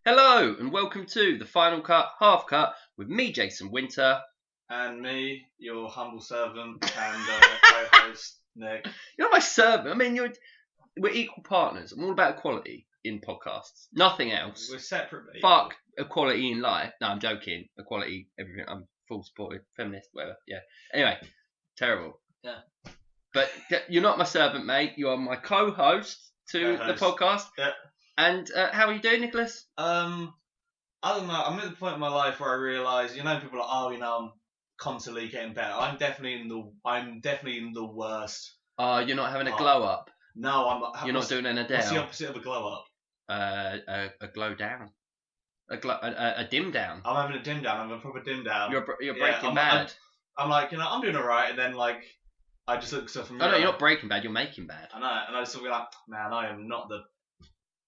Hello and welcome to the Final Cut, Half Cut with me, Jason Winter. And me, your humble servant and co-host, Nick. You're not my servant. I mean, we're equal partners. I'm all about equality in podcasts. Nothing else. We're separate people. Fuck equality in life. No, I'm joking. Equality, everything. I'm full supported, feminist, whatever. Yeah. Anyway, terrible. Yeah. But you're not my servant, mate. You are my co-host to the podcast. Yeah. And how are you doing, Nicholas? I don't know. I'm at the point in my life where I realise, people are like, I'm constantly getting better. I'm definitely in the worst. You're not having a glow up. No, I'm not. You're not doing an Adele. What's the opposite of a glow up? A glow down. A dim down. I'm having a dim down. I'm a proper dim down. You're Breaking Bad. I'm like, I'm doing alright, and then like, I just look at stuff and no, you're not Breaking Bad. You're Making Bad. I know, and I just sort of be like, man, I am not the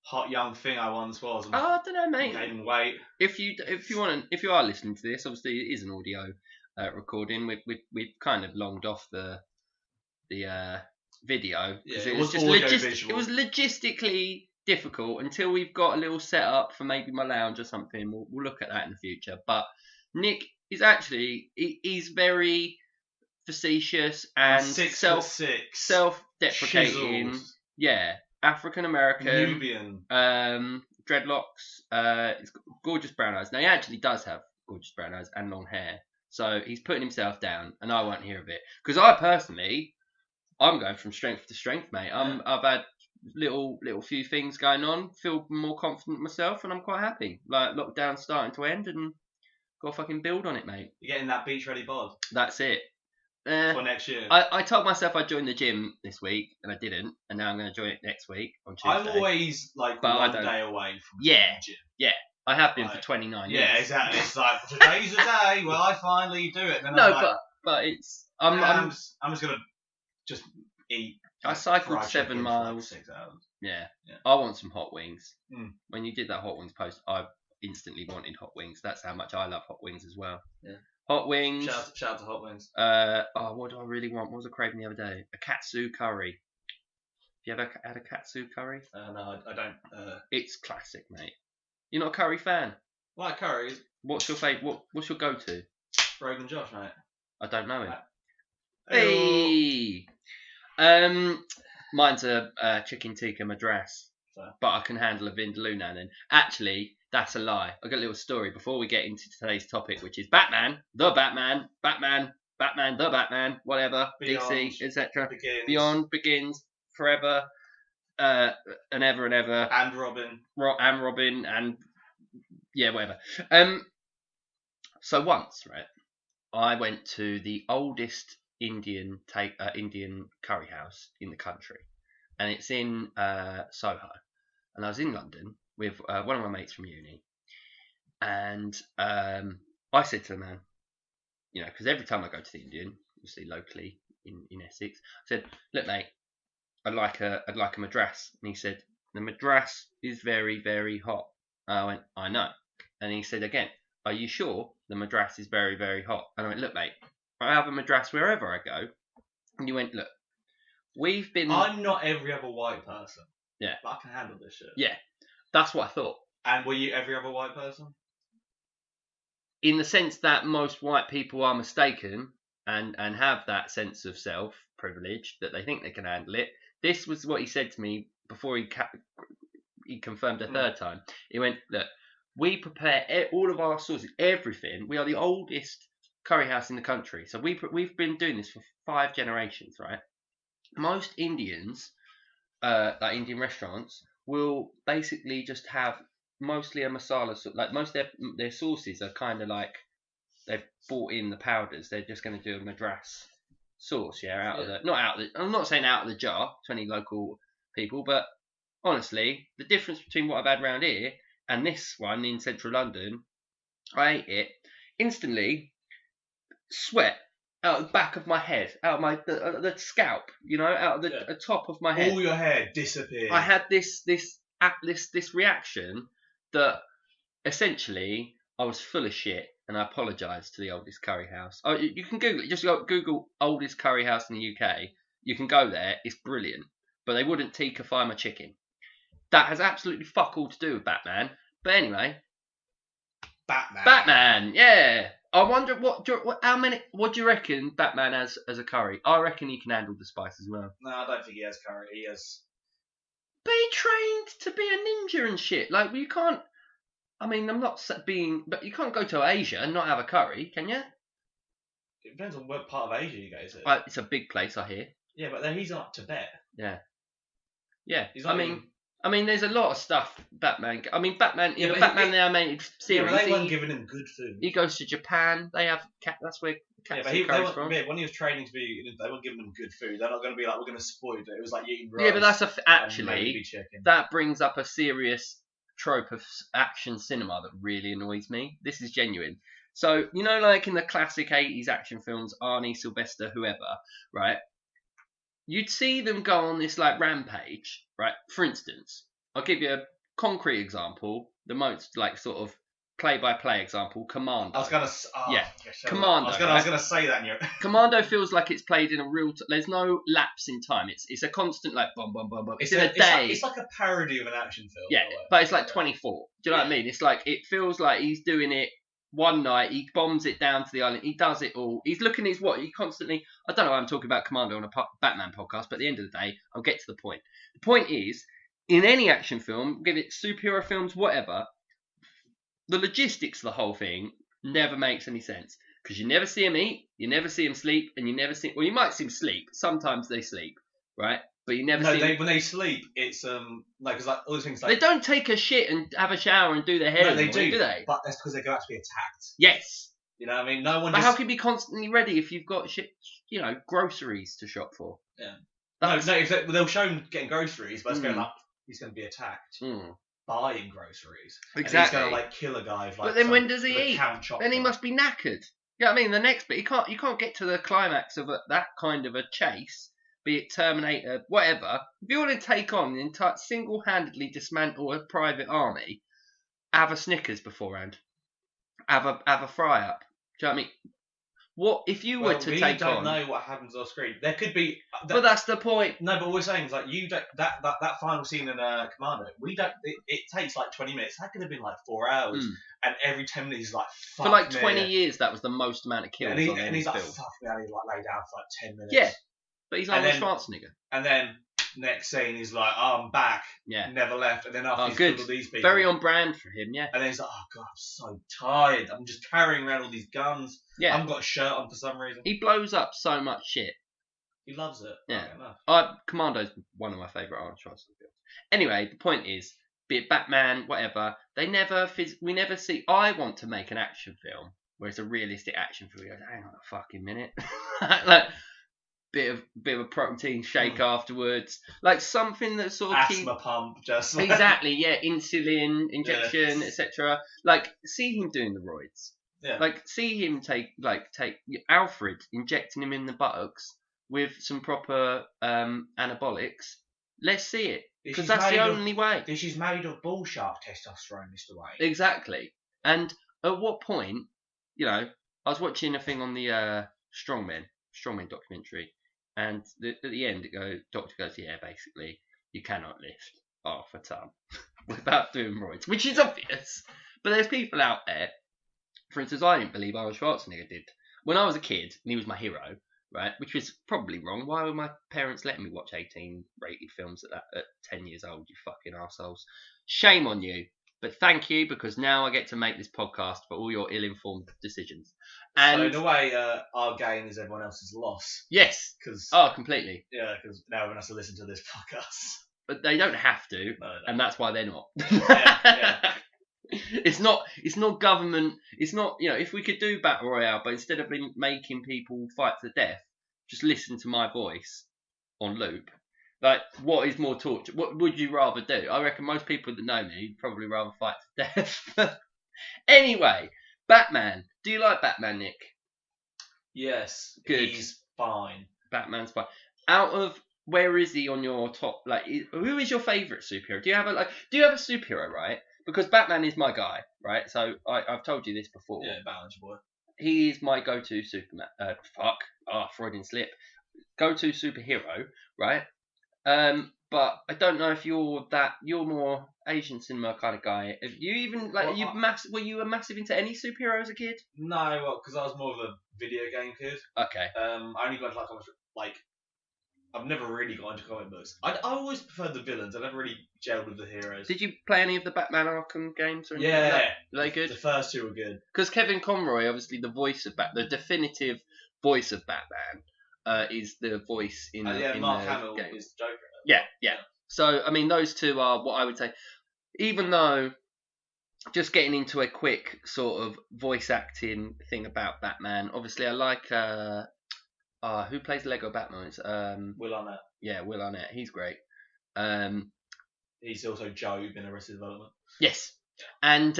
hot young thing I once was. I don't know, mate. Gaining weight. If you are listening to this, obviously it is an audio recording. We've kind of longed off the video because it was just it was logistically difficult until we've got a little setup for maybe my lounge or something. We'll look at that in the future. But Nick is actually he's very facetious and self-deprecating. Chiseled. Yeah. African American, Nubian, dreadlocks. He's got gorgeous brown eyes. Now he actually does have gorgeous brown eyes and long hair, so he's putting himself down, and I won't hear of it because I'm going from strength to strength, mate. I've had little few things going on, feel more confident in myself, and I'm quite happy. Like lockdown starting to end, and got to fucking build on it, mate. You're getting that beach ready bod. That's it. For next year. I told myself I'd join the gym this week, and I didn't, and now I'm going to join it next week on Tuesday. I'm always like one day away from the gym. Yeah, I have been for 29 years. Yeah, exactly. It's like, today's the day where I finally do it. Then but it's... I'm just going to eat. I cycled 7 miles. For like 6 hours. Yeah. I want some hot wings. Mm. When you did that hot wings post, I instantly wanted hot wings. That's how much I love hot wings as well. Yeah. Hot wings. Shout out to hot wings. What do I really want? What was I craving the other day? A katsu curry. Have you ever had a katsu curry? No, I don't. It's classic, mate. You're not a curry fan? Like curries. What's your favourite? What's your go-to? Rogan Josh, mate. I don't know him. Hey. Mine's a chicken tikka madras, but I can handle a vindaloo now and then. Actually, that's a lie. I've got a little story before we get into today's topic, which is Batman, the Batman, the Batman, whatever, Beyond, DC, etc. Beyond begins forever, and ever and ever. And Robin. And Robin, and yeah, whatever. So once, right, I went to the oldest Indian curry house in the country, and it's in Soho, and I was in London with one of my mates from uni, and I said to the man, because every time I go to the Indian, obviously locally in Essex, I said, look mate, I'd like a madras, and he said, the madras is very, very hot. I went, I know. And he said again, are you sure the madras is very, very hot? And I went, look mate, I have a madras wherever I go. And he went, look, I'm not every other white person. Yeah. But I can handle this shit. Yeah. That's what I thought. And were you every other white person? In the sense that most white people are mistaken and have that sense of self-privilege that they think they can handle it. This was what he said to me before he confirmed a third time. He went, look, we prepare all of our sauces, everything. We are the oldest curry house in the country. So we've been doing this for 5 generations, right? Most Indians, like Indian restaurants, will basically just have mostly a masala sauce. Like most of their sauces are kind of like they've bought in the powders. They're just going to do a madras sauce, I'm not saying out of the jar to any local people, but honestly, the difference between what I've had around here and this one in central London, I ate it instantly, sweat out the back of my head, out of my the scalp, out of the top of my head. All your hair disappeared. I had this reaction that essentially I was full of shit, and I apologised to the oldest curry house. Oh, you can Google it. Just Google oldest curry house in the UK. You can go there. It's brilliant. But they wouldn't tikka-fry my chicken. That has absolutely fuck all to do with Batman. But anyway, Batman. Batman, yeah. I wonder what do you reckon Batman as a curry? I reckon he can handle the spice as well. No, I don't think he has curry. He has. But he trained to be a ninja and shit. Like, you can't. I mean, I'm not being, but you can't go to Asia and not have a curry, can you? It depends on what part of Asia you go to. It's a big place, I hear. Yeah, but then he's not Tibet. Yeah. He's not I mean, there's a lot of stuff Batman. I mean, Batman. Yeah, the but Batman the Animated Series. Yeah, but they weren't giving him good food. He goes to Japan. They have that's where Yeah, cats but curry's from. when he was training to be, they weren't giving him good food. They're not going to be like, we're going to spoil it. It was like eating rice. Yeah, but that's and maybe chicken. that brings up a serious trope of action cinema that really annoys me. This is genuine. So, you know, like in the classic 80s action films, Arnie, Sylvester, whoever, right? You'd see them go on this like rampage, right? For instance, I'll give you a concrete example, the most like sort of play-by-play example, Commando. I was gonna, Commando. I was gonna say that. Commando feels like it's played in a real. There's no lapse in time. It's a constant like bum bum bum bum. It's in a day. It's like a parody of an action film. Yeah, but it's like 24. Do you know what I mean? It's like it feels like he's doing it one night. He bombs it down to the island. He does it all. He's looking at his what? He constantly. I don't know why I'm talking about Commando on a Batman podcast, but at the end of the day, I'll get to the point. The point is, in any action film, give it superhero films, whatever. The logistics of the whole thing never makes any sense because you never see him eat, you never see him sleep, and you never see. Well, you might see him sleep. Sometimes they sleep, right? But you never see. When they sleep, it's because like all those things like they don't take a shit and have a shower and do their hair. No, they do. They? But that's because they go out to be attacked. Yes. You know what I mean? No one. But how can you be constantly ready if you've got shit? You know, groceries to shop for. Yeah. They'll show him getting groceries, but it's going like he's going to be attacked. Buying groceries. Exactly. And he's going to like kill a guy. But then when does he eat? Then he must be knackered. You know what I mean? The next bit, you can't get to the climax of that kind of a chase, be it Terminator, whatever. If you want to take on the entire, single-handedly dismantle a private army, have a Snickers beforehand. Have a fry up. Do you know what I mean? What if you were to take on? We don't know what happens off screen. There could be. But that's the point. No, but what we're saying is like you don't that final scene in Commando. We don't. It takes like 20 minutes. That could have been like 4 hours, and every 10 minutes he's like. Fuck for like 20 years, that was the most amount of kills. Yeah, and he's like, film. fuck me, I need to like lay down for like 10 minutes. Yeah, but he's like Schwarzenegger. And then next scene he's like, oh, I'm back. Yeah. Never left. And then after he's killed all these people. Very on brand for him, yeah. And then he's like, oh god, I'm so tired. I'm just carrying around all these guns. Yeah. I haven't got a shirt on for some reason. He blows up so much shit. He loves it. Yeah. Commando's one of my favourite Arnold Schwarzenegger films. Anyway, the point is, be it Batman, whatever, we never see. I want to make an action film where it's a realistic action film. Hang on a fucking minute. Like, bit of a protein shake afterwards, like something that sort of asthma pump, just like... exactly, yeah, insulin injection, etc. Like, see him doing the roids, like see him take Alfred injecting him in the buttocks with some proper anabolics. Let's see it because that's the only way. This is made of bull shark testosterone, Mr. Wayne. Exactly. And at what point, you know, I was watching a thing on the strongmen documentary. And at the end, doctor goes, yeah, basically, you cannot lift half a ton without doing roids, which is obvious. But there's people out there, for instance, I didn't believe Arnold Schwarzenegger did. When I was a kid, and he was my hero, right, which was probably wrong. Why were my parents letting me watch 18-rated films at 10 years old, you fucking arseholes? Shame on you. But thank you, because now I get to make this podcast for all your ill-informed decisions. And so in a way, our gain is everyone else's loss. Yes. Completely. Yeah, because now everyone has to listen to this podcast. But they don't have to, and that's why they're not. Yeah. It's not government. It's not, you know, if we could do Battle Royale, but instead of making people fight to death, just listen to my voice on loop. Like, what is more torture? What would you rather do? I reckon most people that know me would probably rather fight to death. Anyway, Batman. Do you like Batman, Nick? Yes. Good. He's fine. Batman's fine. Out of, where is he on your top? Like, who is your favourite superhero? Do you have a superhero, right? Because Batman is my guy, right? So I've told you this before. Yeah, Batman's your boy. He is my go-to Superman. Freudian slip. Go-to superhero, right? But I don't know if you're more Asian cinema kind of guy. Have you even Well, were you a massive into any superhero as a kid? No, because I was more of a video game kid. Okay. I only got like I've never really got into comic books. I always preferred the villains. I never really gelled with the heroes. Did you play any of the Batman Arkham games or anything like Yeah, that? Are they good? the first two were good. Because Kevin Conroy, obviously the voice of the definitive voice of Batman, is the voice in the Mark the Hamill game. is the Joker. Yeah. So I mean, those two are what I would say. Even though, just getting into a quick sort of voice acting thing about Batman. Obviously, I like who plays Lego Batman? It's Will Arnett. Yeah, Will Arnett. He's great. He's also Job in Arrested Development. Yes, and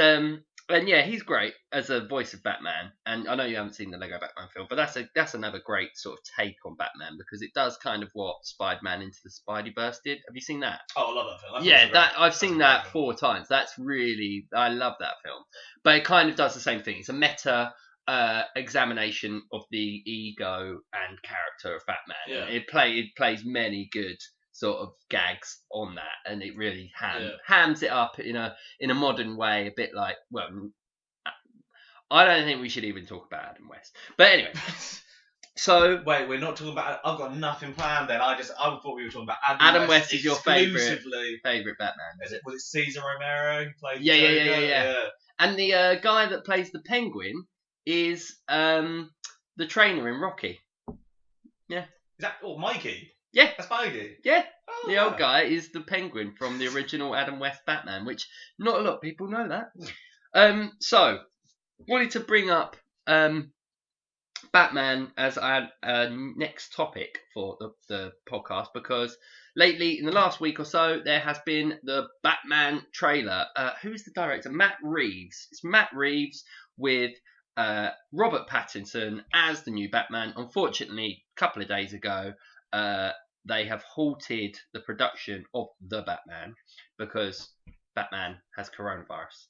yeah, he's great as a voice of Batman. And I know you haven't seen the Lego Batman film, but that's another great sort of take on Batman, because it does kind of what Spider-Man Into the Spideyverse did. Have you seen that? Oh, I love that film. I've seen that 4 times. I love that film. But it kind of does the same thing. It's a meta examination of the ego and character of Batman. Yeah. It plays many good sort of gags on that, and it really hams it up in a modern way, a bit like, well, I don't think we should even talk about Adam West, but anyway. So wait, we're not talking about. I've got nothing planned. Then I thought we were talking about Adam West is your favorite Batman. Was it Cesar Romero who played? Yeah. And the guy that plays the Penguin is the trainer in Rocky. Yeah. Is that Mikey? Yeah. That's Mikey. Yeah. Oh, the old guy is the Penguin from the original Adam West Batman, which not a lot of people know that. So wanted to bring up Batman as our next topic for the podcast, because lately, in the last week or so, there has been the Batman trailer. Who's the director? Matt Reeves. It's Matt Reeves with Robert Pattinson as the new Batman. Unfortunately, a couple of days ago, they have halted the production of the Batman because Batman has coronavirus.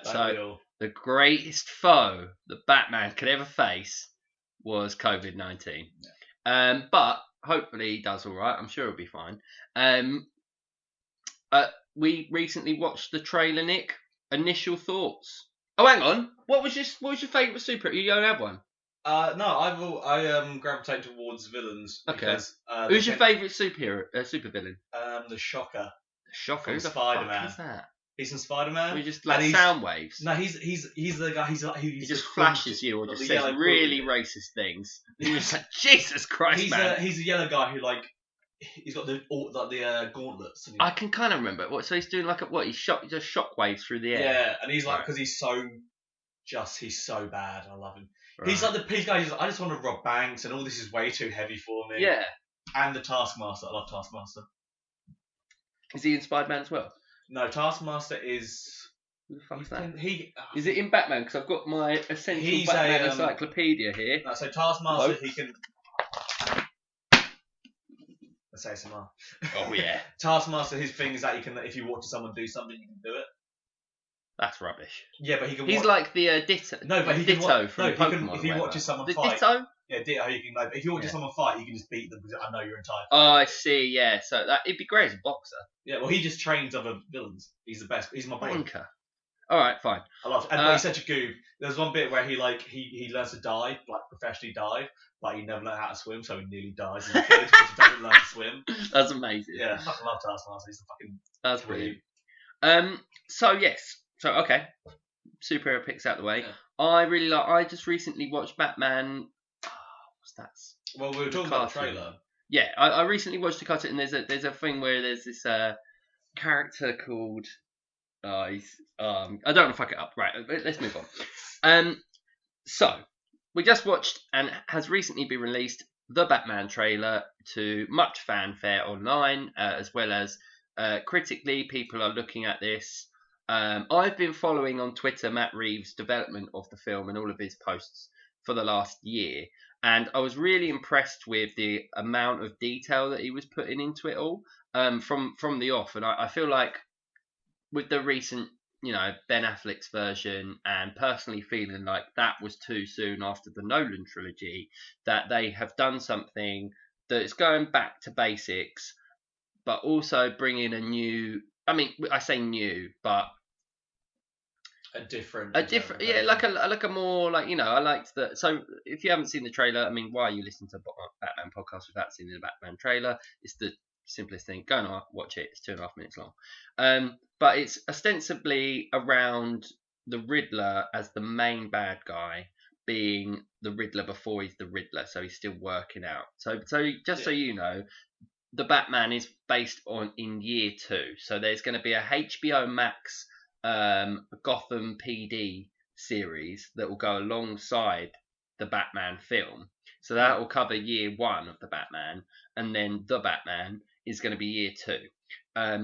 So the greatest foe that Batman could ever face was COVID-19. Yeah. But hopefully he does all right. I'm sure he'll be fine. We recently watched the trailer, Nick. Initial thoughts? Oh, hang on. What was your favourite superhero? You don't have one? No, I gravitate towards villains. Because, who's your favourite supervillain? The Shocker. Shocker? From Who the Spider-Man. fuck is that? He's in Spider-Man. We just like sound waves. No, he's the guy. He just flashes you or just says really racist things. You're just like, Jesus Christ, man. He's a yellow guy who he's got the gauntlets. I can kind of remember. So he's doing he just shockwaves through the air. Yeah, and he's because he's so bad. I love him. Right. He's like the guy. He's like, I just want to rob banks, and all this is way too heavy for me. Yeah. And the Taskmaster. I love Taskmaster. Is he in Spider-Man as well? No, Taskmaster is. Who the fuck is that? Is it in Batman? Because I've got my essential Batman encyclopedia here. No, so Taskmaster, he can. Let's say some more. Oh yeah. Taskmaster, his thing is that if you watch someone do something, you can do it. That's rubbish. Yeah, but he can. He's like the Ditto. No, but he Ditto from Pokemon. If he watches someone the fight. Ditto. Yeah, Ditto. You can. But if you watch someone fight, you can just beat them because I know you're entitled. Oh, I see. Yeah, so it'd be great as a boxer. Yeah, well, he just trains other villains. He's the best. He's my boy. Wanker. All right, fine. I love it. And he's such a goof. There's one bit where he learns to dive, professionally dive, but he never learned how to swim, so he nearly dies as a kid because he doesn't learn to swim. That's amazing. Yeah, I fucking love Taskmaster. He's the fucking. That's brilliant. So yes. So okay. Superhero picks out the way. Yeah. I just recently watched Batman. What's that? Well, we were talking about the trailer. Yeah, I recently watched the cartoon, and there's a thing where there's this character called. I don't want to fuck it up. Right, let's move on. So we just watched and has recently been released the Batman trailer to much fanfare online, as well as critically. People are looking at this. I've been following on Twitter Matt Reeves' development of the film and all of his posts for the last year, and I was really impressed with the amount of detail that he was putting into it all from the off. And I feel like with the recent, Ben Affleck's version, and personally feeling like that was too soon after the Nolan trilogy, that they have done something that is going back to basics, but also bringing a new I mean, I say new, but a different, yeah, like a more like, you know, I liked that. So if you haven't seen the trailer, I mean, why are you listening to a Batman podcast without seeing the Batman trailer? It's the simplest thing. Go and watch it. It's 2.5 minutes long. But it's ostensibly around the Riddler as the main bad guy being the Riddler before he's the Riddler, so he's still working out. So just so you know, the Batman is based on in year 2. So there's going to be a HBO Max Gotham PD series that will go alongside the Batman film. So that will cover year 1 of the Batman, and then the Batman is going to be year 2.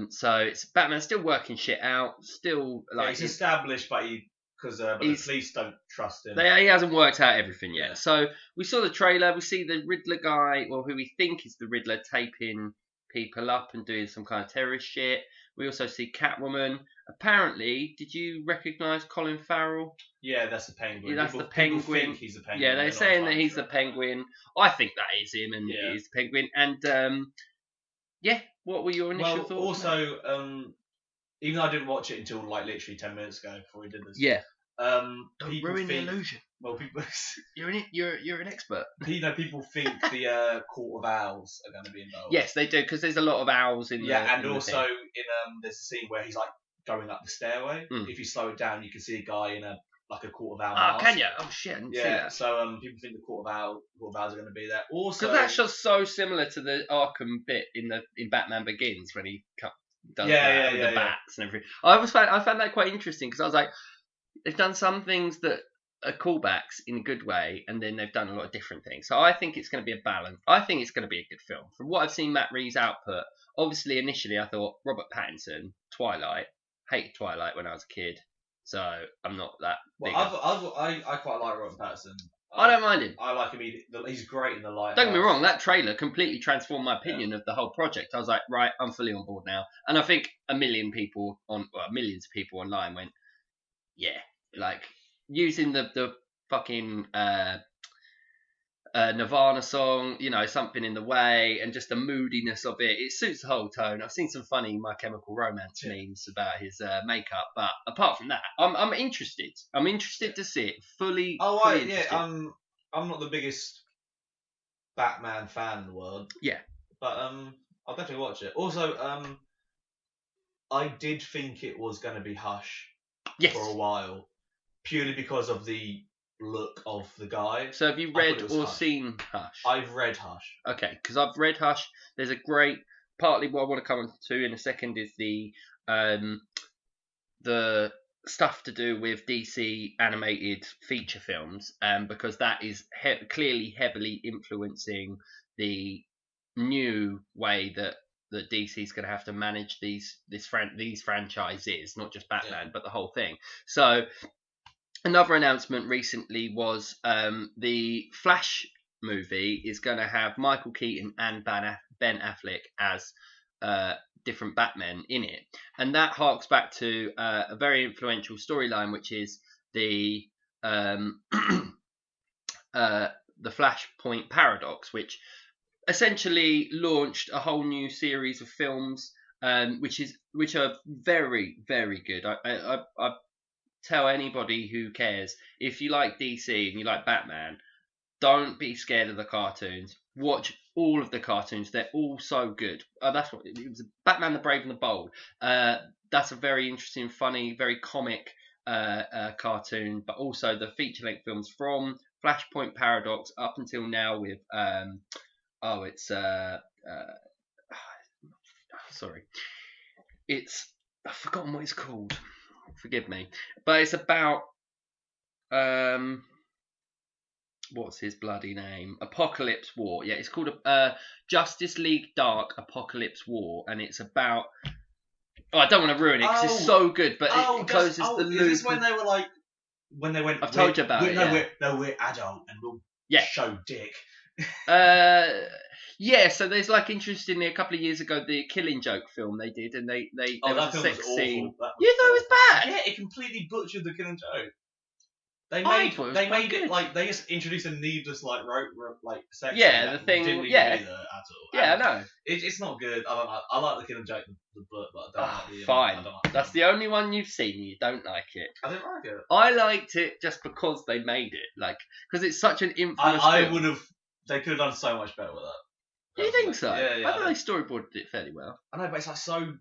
So it's Batman still working shit out, still like it's established, but the police don't trust him. He hasn't worked out everything yet. Yeah. So we saw the trailer. We see the Riddler guy, well, who we think is the Riddler, taping people up and doing some kind of terrorist shit. We also see Catwoman. Apparently, did you recognise Colin Farrell? Yeah, that's the Penguin. Yeah, that's the Penguin. People think he's the Penguin. Yeah, they're saying that he's the Penguin. I think that is him, and it is the Penguin. And what were your initial thoughts? Also, even though I didn't watch it until like literally 10 minutes ago before we did this. Yeah. Don't ruin the illusion. Well, people. You're an expert. People think the Court of Owls are going to be involved. Yes, they do, because there's a lot of owls in. Yeah, and also there's a scene where he's like going up the stairway. If you slow it down, you can see a guy in a Court of Owls. Oh, can you? Oh shit, I didn't see that. So people think the Court of Owls are going to be there. Also, because that's just so similar to the Arkham bit in Batman Begins when he does the bats and everything. I found that quite interesting, because I was like, they've done some things that are callbacks in a good way, and then they've done a lot of different things. So I think it's going to be a balance. I think it's going to be a good film. From what I've seen Matt Reeves' output, obviously initially I thought Robert Pattinson, Twilight, hated Twilight when I was a kid, so I'm not that big. I quite like Robert Pattinson. I don't mind him. I like him. He's great in The Lighthouse. Don't get me wrong, that trailer completely transformed my opinion of the whole project. I was like, right, I'm fully on board now. And I think millions of people online went, yeah, like using the fucking Nirvana song, you know, Something in the Way, and just the moodiness of it. It suits the whole tone. I've seen some funny My Chemical Romance memes about his makeup, but apart from that, I'm interested. I'm interested to see it fully. I'm not the biggest Batman fan in the world. Yeah, but I'll definitely watch it. Also, I did think it was going to be Hush for a while, purely because of the look of the guy. So have you read or seen Hush? I've read Hush. Okay, because I've read Hush. There's a great, partly what I want to come on to in a second is the stuff to do with DC animated feature films, because that is clearly heavily influencing the new way that DC is going to have to manage these franchises, not just Batman, but the whole thing. So another announcement recently was the Flash movie is going to have Michael Keaton and Ben Affleck as different Batmen in it, and that harks back to a very influential storyline, which is the Flashpoint paradox, which essentially launched a whole new series of films, which are very, very good. I tell anybody who cares, if you like DC and you like Batman, don't be scared of the cartoons. Watch all of the cartoons; they're all so good. That's what it was. Batman the Brave and the Bold. That's a very interesting, funny, very comic cartoon, but also the feature-length films from Flashpoint Paradox up until now with sorry, I've forgotten what it's called. Forgive me, but it's about what's his bloody name? Apocalypse War. Yeah, it's called Justice League Dark Apocalypse War, and it's about. Oh, I don't want to ruin it because it's so good, but it closes the loop. Is this when they were like, when they went? I've told you about it. We're adult and we'll show dick. Yeah, so there's like interestingly a couple of years ago the Killing Joke film they did, and there was a sex scene. You thought it was bad? Yeah, it completely butchered the Killing Joke. They I thought it was made quite it good. like they just introduced a needless like section. Yeah, that the thing. didn't need Yeah, to be there at all. yeah, I And know. it's not good. I like the Killing Joke, the book, but I don't Ah, like the. fine. I don't like That's the only one you've seen. You don't like it. I didn't like it. I liked it just because they made it, like, because it's such an infamous. I film. would have. They could have done so much better with that. Do you think so? Yeah, I thought they storyboarded it fairly well. I know, but it's like so.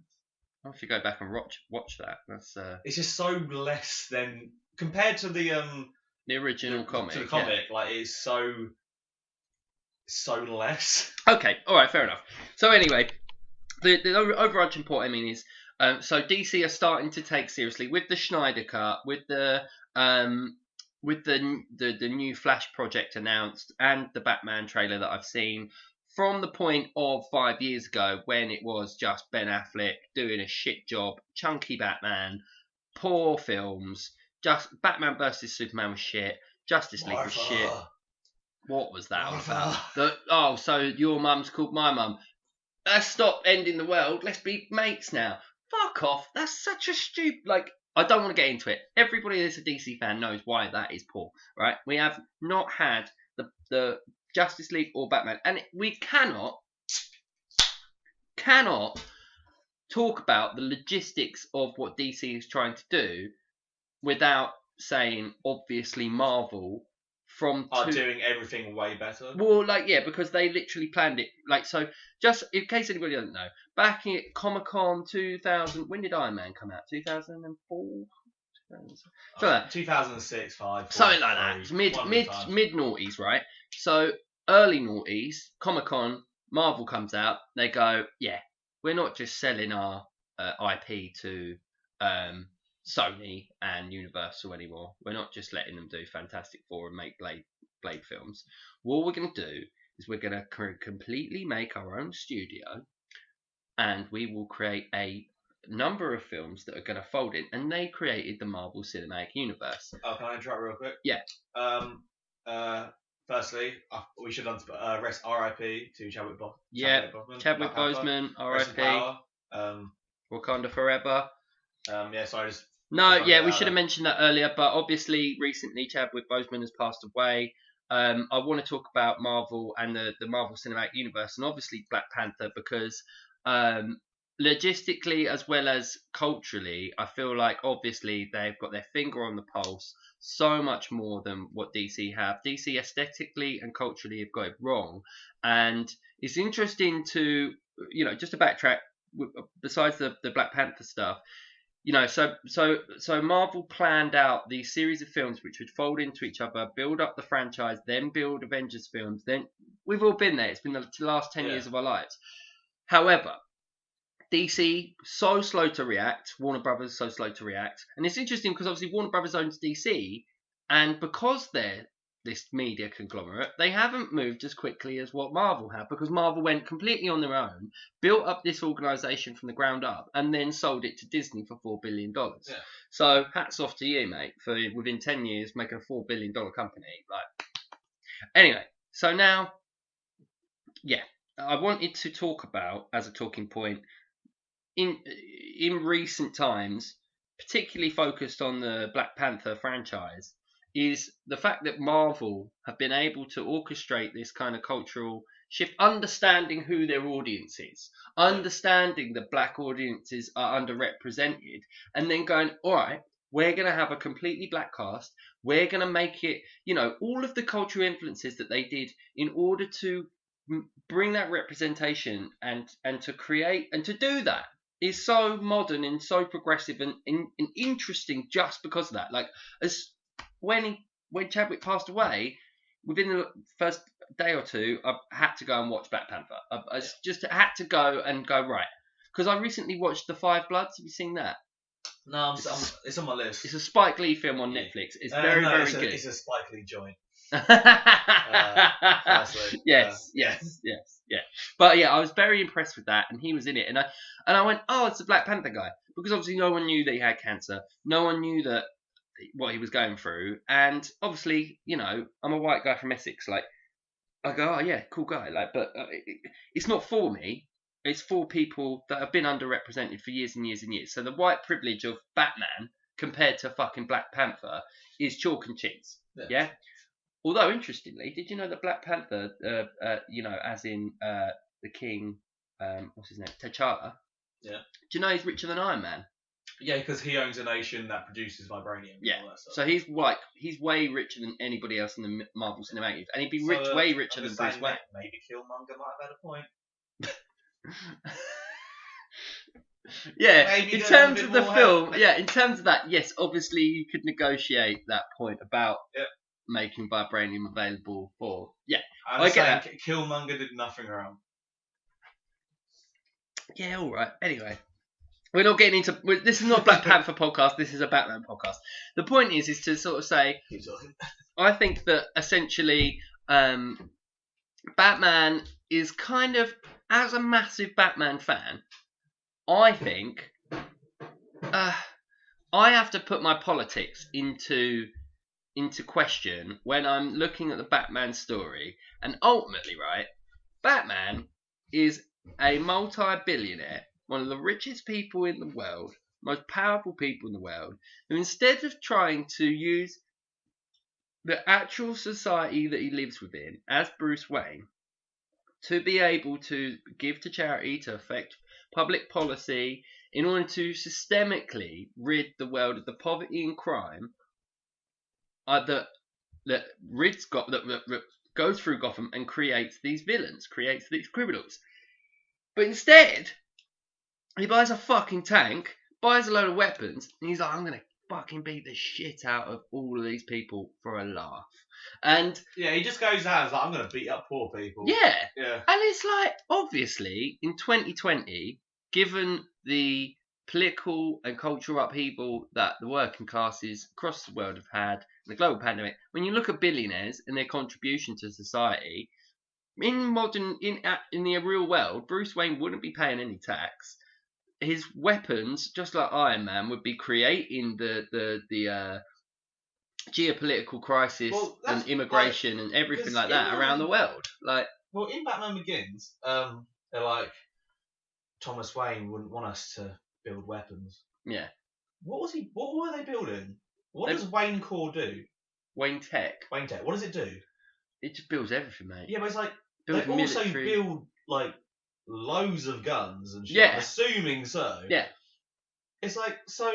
I'll have to go back and watch that. That's It's just so less than compared to the original comic. To the comic, like it's so less. Okay, all right, fair enough. So anyway, the overarching point, I mean, is so DC are starting to take seriously with the Schneider cut, with the new Flash project announced, and the Batman trailer that I've seen. From the point of 5 years ago, when it was just Ben Affleck doing a shit job, chunky Batman, poor films, just Batman versus Superman was shit, Justice League was shit. What was that about? So your mum's called my mum. Let's stop ending the world. Let's be mates now. Fuck off. That's such a stupid. Like, I don't want to get into it. Everybody that's a DC fan knows why that is poor, right? We have not had the Justice League or Batman, and we cannot talk about the logistics of what DC is trying to do without saying, obviously, Marvel doing everything way better. Well, like, yeah, because they literally planned it. Like, so, just in case anybody doesn't know, back at Comic-Con 2000, when did Iron Man come out? 2004? 2006, 5. Something like that. It's mid noughties, right? So, early noughties, Comic-Con, Marvel comes out, they go, yeah, we're not just selling our IP to Sony and Universal anymore. We're not just letting them do Fantastic Four and make Blade films. What we're going to do is we're going to completely make our own studio, and we will create a number of films that are going to fold in. And they created the Marvel Cinematic Universe. Oh, can I interrupt real quick? Yeah. Firstly, we should rest R.I.P. to Chadwick Boseman. Yeah, Chadwick Boseman, R.I.P. Wakanda Forever. Yeah, sorry, just. No, yeah, we should have mentioned that earlier, but obviously recently Chadwick Boseman has passed away. I want to talk about Marvel and the Marvel Cinematic Universe, and obviously Black Panther, because logistically as well as culturally, I feel like obviously they've got their finger on the pulse so much more than what DC have. DC aesthetically and culturally have got it wrong, and it's interesting to, just to backtrack, besides the Black Panther stuff. So Marvel planned out these series of films which would fold into each other, build up the franchise, then build Avengers films. Then we've all been there. It's been the last 10 years of our lives. However, DC so slow to react. Warner Brothers so slow to react, and it's interesting because obviously Warner Brothers owns DC, and because they're this media conglomerate, they haven't moved as quickly as what Marvel have, because Marvel went completely on their own, built up this organisation from the ground up, and then sold it to Disney for $4 billion. Yeah. So hats off to you, mate, for within 10 years making a $4 billion company. Anyway, so now, yeah, I wanted to talk about, as a talking point, in recent times, particularly focused on the Black Panther franchise, is the fact that Marvel have been able to orchestrate this kind of cultural shift, understanding who their audience is, understanding that black audiences are underrepresented, and then going, all right, we're going to have a completely black cast. We're going to make it, all of the cultural influences that they did in order to bring that representation and to create and to do that is so modern and so progressive and interesting just because of that. Like, as when Chadwick passed away, within the first day or two, I had to go and watch Black Panther. I just had to go right, because I recently watched The Five Bloods. Have you seen that? No, it's on my list. It's a Spike Lee film on Netflix. It's very good. It's a Spike Lee joint. Yes. But yeah, I was very impressed with that, and he was in it, and I went, oh, it's the Black Panther guy, because obviously no one knew that he had cancer, no one knew that what he was going through, and obviously, I'm a white guy from Essex, like, I go, oh yeah, cool guy, like, but it's not for me. It's for people that have been underrepresented for years and years and years. So the white privilege of Batman compared to fucking Black Panther is chalk and cheese. Yeah. Although interestingly, did you know that Black Panther, as in the king, what's his name, T'Challa? Yeah. Do you know he's richer than Iron Man? Yeah, because he owns a nation that produces vibranium. Yeah. And all that stuff. So he's way richer than anybody else in the Marvel Cinematic, and he'd be way richer than Bruce Wayne. Maybe Killmonger might have had a point. Yeah, maybe in terms of the film, help. in terms of that, yes, obviously you could negotiate that point about making vibranium available for. Yeah, I get that. Killmonger did nothing wrong. Yeah, all right. Anyway. We're not getting into... This is not a Black Panther podcast. This is a Batman podcast. The point is to sort of say... I think that essentially Batman is kind of... As a massive Batman fan, I think I have to put my politics into question when I'm looking at the Batman story. And ultimately, right, Batman is a multi-billionaire, one of the richest people in the world, most powerful people in the world, who instead of trying to use the actual society that he lives within as Bruce Wayne to be able to give to charity, to affect public policy, in order to systemically rid the world of the poverty and crime that goes through Gotham and creates these villains, creates these criminals. But instead, he buys a fucking tank, buys a load of weapons, and he's like, I'm going to fucking beat the shit out of all of these people for a laugh. And yeah, he just goes out and is like, I'm going to beat up poor people. Yeah. And it's like, obviously, in 2020, given the political and cultural upheaval that the working classes across the world have had, the global pandemic, when you look at billionaires and their contribution to society, in the real world, Bruce Wayne wouldn't be paying any tax. His weapons, just like Iron Man, would be creating the geopolitical crisis and immigration and everything like that around the world. Well, in Batman Begins, they're like, Thomas Wayne wouldn't want us to build weapons. Yeah. What were they building? What does Wayne Corps do? Wayne Tech. What does it do? It just builds everything, mate. Yeah, but it's like they also build like loads of guns and shit. Yeah. I'm assuming so. Yeah. It's like, so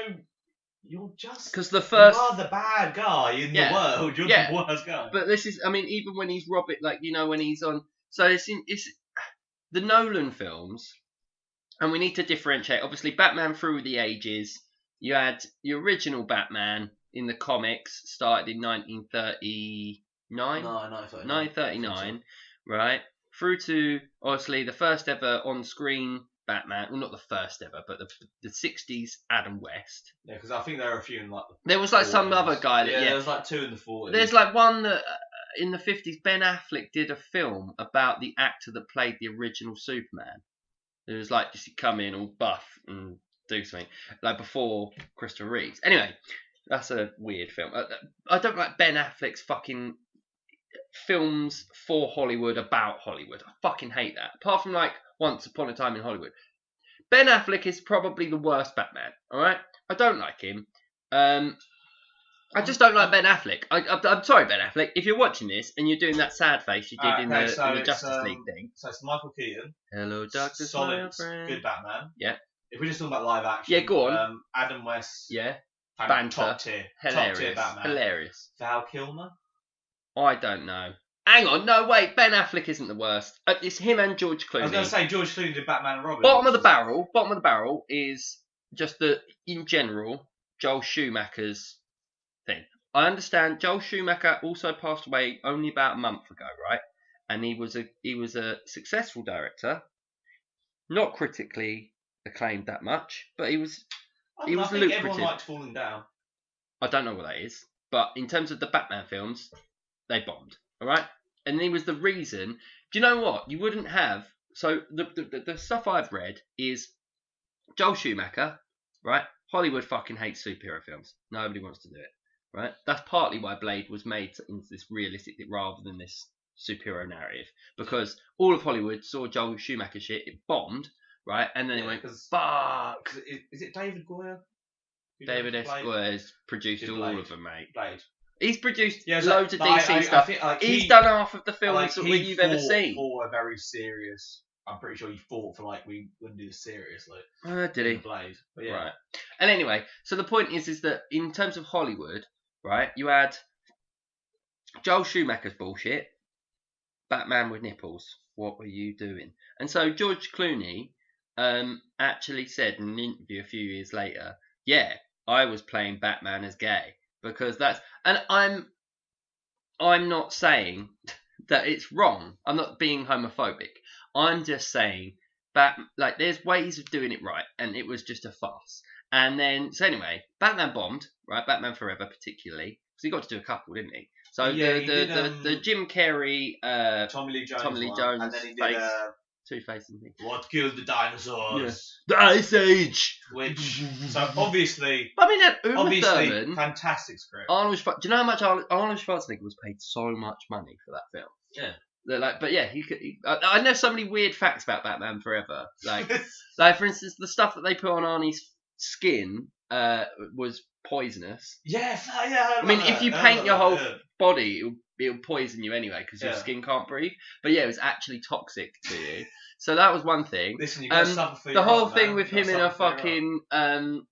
you're just because you are the bad guy in the world. You're the worst guy. But this is, I mean, even when he's Robert, like, you know, when he's on. So it's the Nolan films, and we need to differentiate. Obviously, Batman through the ages. You had the original Batman in the comics, started in 1939. No, 1939, right? Through to obviously the first ever on-screen Batman. Well, not the first ever, but the 60s Adam West. Yeah, because I think there are a few in like there was like 40s. Some other guy that there was like 2 in the 40s. There's like one that in the 50s Ben Affleck did a film about the actor that played the original Superman. It was like just come in all buff and do something like before Christopher Reeves. Anyway, that's a weird film. I don't like Ben Affleck's fucking films for Hollywood about Hollywood. I fucking hate that. Apart from like Once Upon a Time in Hollywood. Ben Affleck is probably the worst Batman. Alright? I don't like him. I just don't like Ben Affleck. I'm sorry, Ben Affleck. If you're watching this and you're doing that sad face you did in the Justice League thing. So it's Michael Keaton. Hello, Doctor. Solid, good Batman. Yeah. If we're just talking about live action. Yeah, go on. Adam West. Yeah. Banter. Top tier. Hilarious. Top tier Batman. Hilarious. Val Kilmer. I don't know. Hang on, no, wait. Ben Affleck isn't the worst. It's him and George Clooney. I was going to say George Clooney did Batman and Robin. Bottom of the barrel is just in general, Joel Schumacher's thing. I understand Joel Schumacher also passed away only about a month ago, right? And he was a successful director, not critically acclaimed that much, but he was lucrative. Everyone liked Falling Down. I don't know what that is, but in terms of the Batman films, they bombed. All right, and he was the reason. Do you know what? You wouldn't have. So the stuff I've read is Joel Schumacher, right? Hollywood fucking hates superhero films. Nobody wants to do it, right? That's partly why Blade was made into this realistic rather than this superhero narrative, because all of Hollywood saw Joel Schumacher shit. It bombed, right? And then it went, fuck. Is it David Goyer? David S. Goyer's produced all of them, mate. Blade. He's produced loads of DC stuff. I think, like, he's done half of the films that you've ever seen. For a very serious. I'm pretty sure he fought for like we wouldn't do this seriously. Did he? Blade. But yeah. Right. And anyway, so the point is that in terms of Hollywood, right, you had Joel Schumacher's bullshit, Batman with nipples. What were you doing? And so George Clooney actually said in an interview a few years later, yeah, I was playing Batman as gay because that's, and I'm not saying that it's wrong. I'm not being homophobic. I'm just saying that like there's ways of doing it right, and it was just a farce. And then so anyway, Batman bombed, right? Batman Forever particularly, because he got to do a couple, didn't he? So yeah, the Jim Carrey, Tommy Lee Jones, and then he did Two-Face, didn't he? What killed the dinosaurs? Yeah. The Ice Age. Which so obviously, I mean, Uma Thurman, fantastic script. Do you know how much Arnold Schwarzenegger was paid so much money for that film? Yeah. Like, but yeah, I know so many weird facts about Batman Forever. Like for instance, the stuff that they put on Arnie's skin was poisonous. Yeah. I mean, if you paint your whole body, it'll poison you anyway because your skin can't breathe. But yeah, it was actually toxic to you. So that was one thing. Listen, you gotta suffer for the your whole art, thing man. with You him in gotta a suffer for your fucking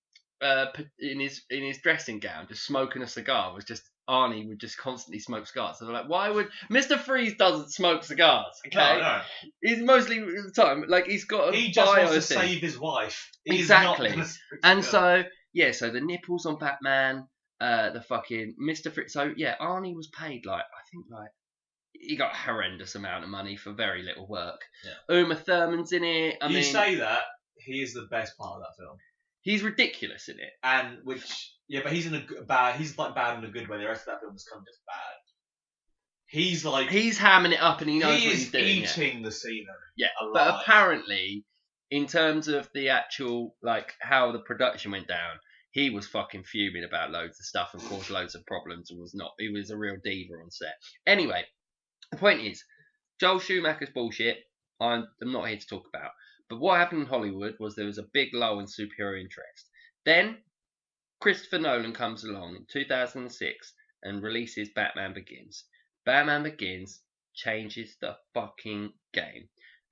in his dressing gown, just smoking a cigar, was just Arnie would just constantly smoke cigars. So they're like, why would Mr. Freeze doesn't smoke cigars? Okay, no. He's mostly the time like he's got a he just bio wants to thing. save his wife. Exactly. And so so the nipples on Batman, the fucking Mr. Freeze. So yeah, Arnie was paid like I think like he got a horrendous amount of money for very little work. Yeah. Uma Thurman's in it. I mean, say that he is the best part of that film. He's ridiculous in it, and but he's in a bad. He's like bad in a good way. The rest of that film is kind of just bad. He's hamming it up, and he knows what he's doing. Eating the scenery. Yeah, alive. But apparently, in terms of the actual like how the production went down, he was fucking fuming about loads of stuff and caused loads of problems, and he was a real diva on set. Anyway, the point is, Joel Schumacher's bullshit. I'm not here to talk about. But what happened in Hollywood was there was a big lull in superhero interest. Then Christopher Nolan comes along in 2006 and releases Batman Begins. Batman Begins changes the fucking game.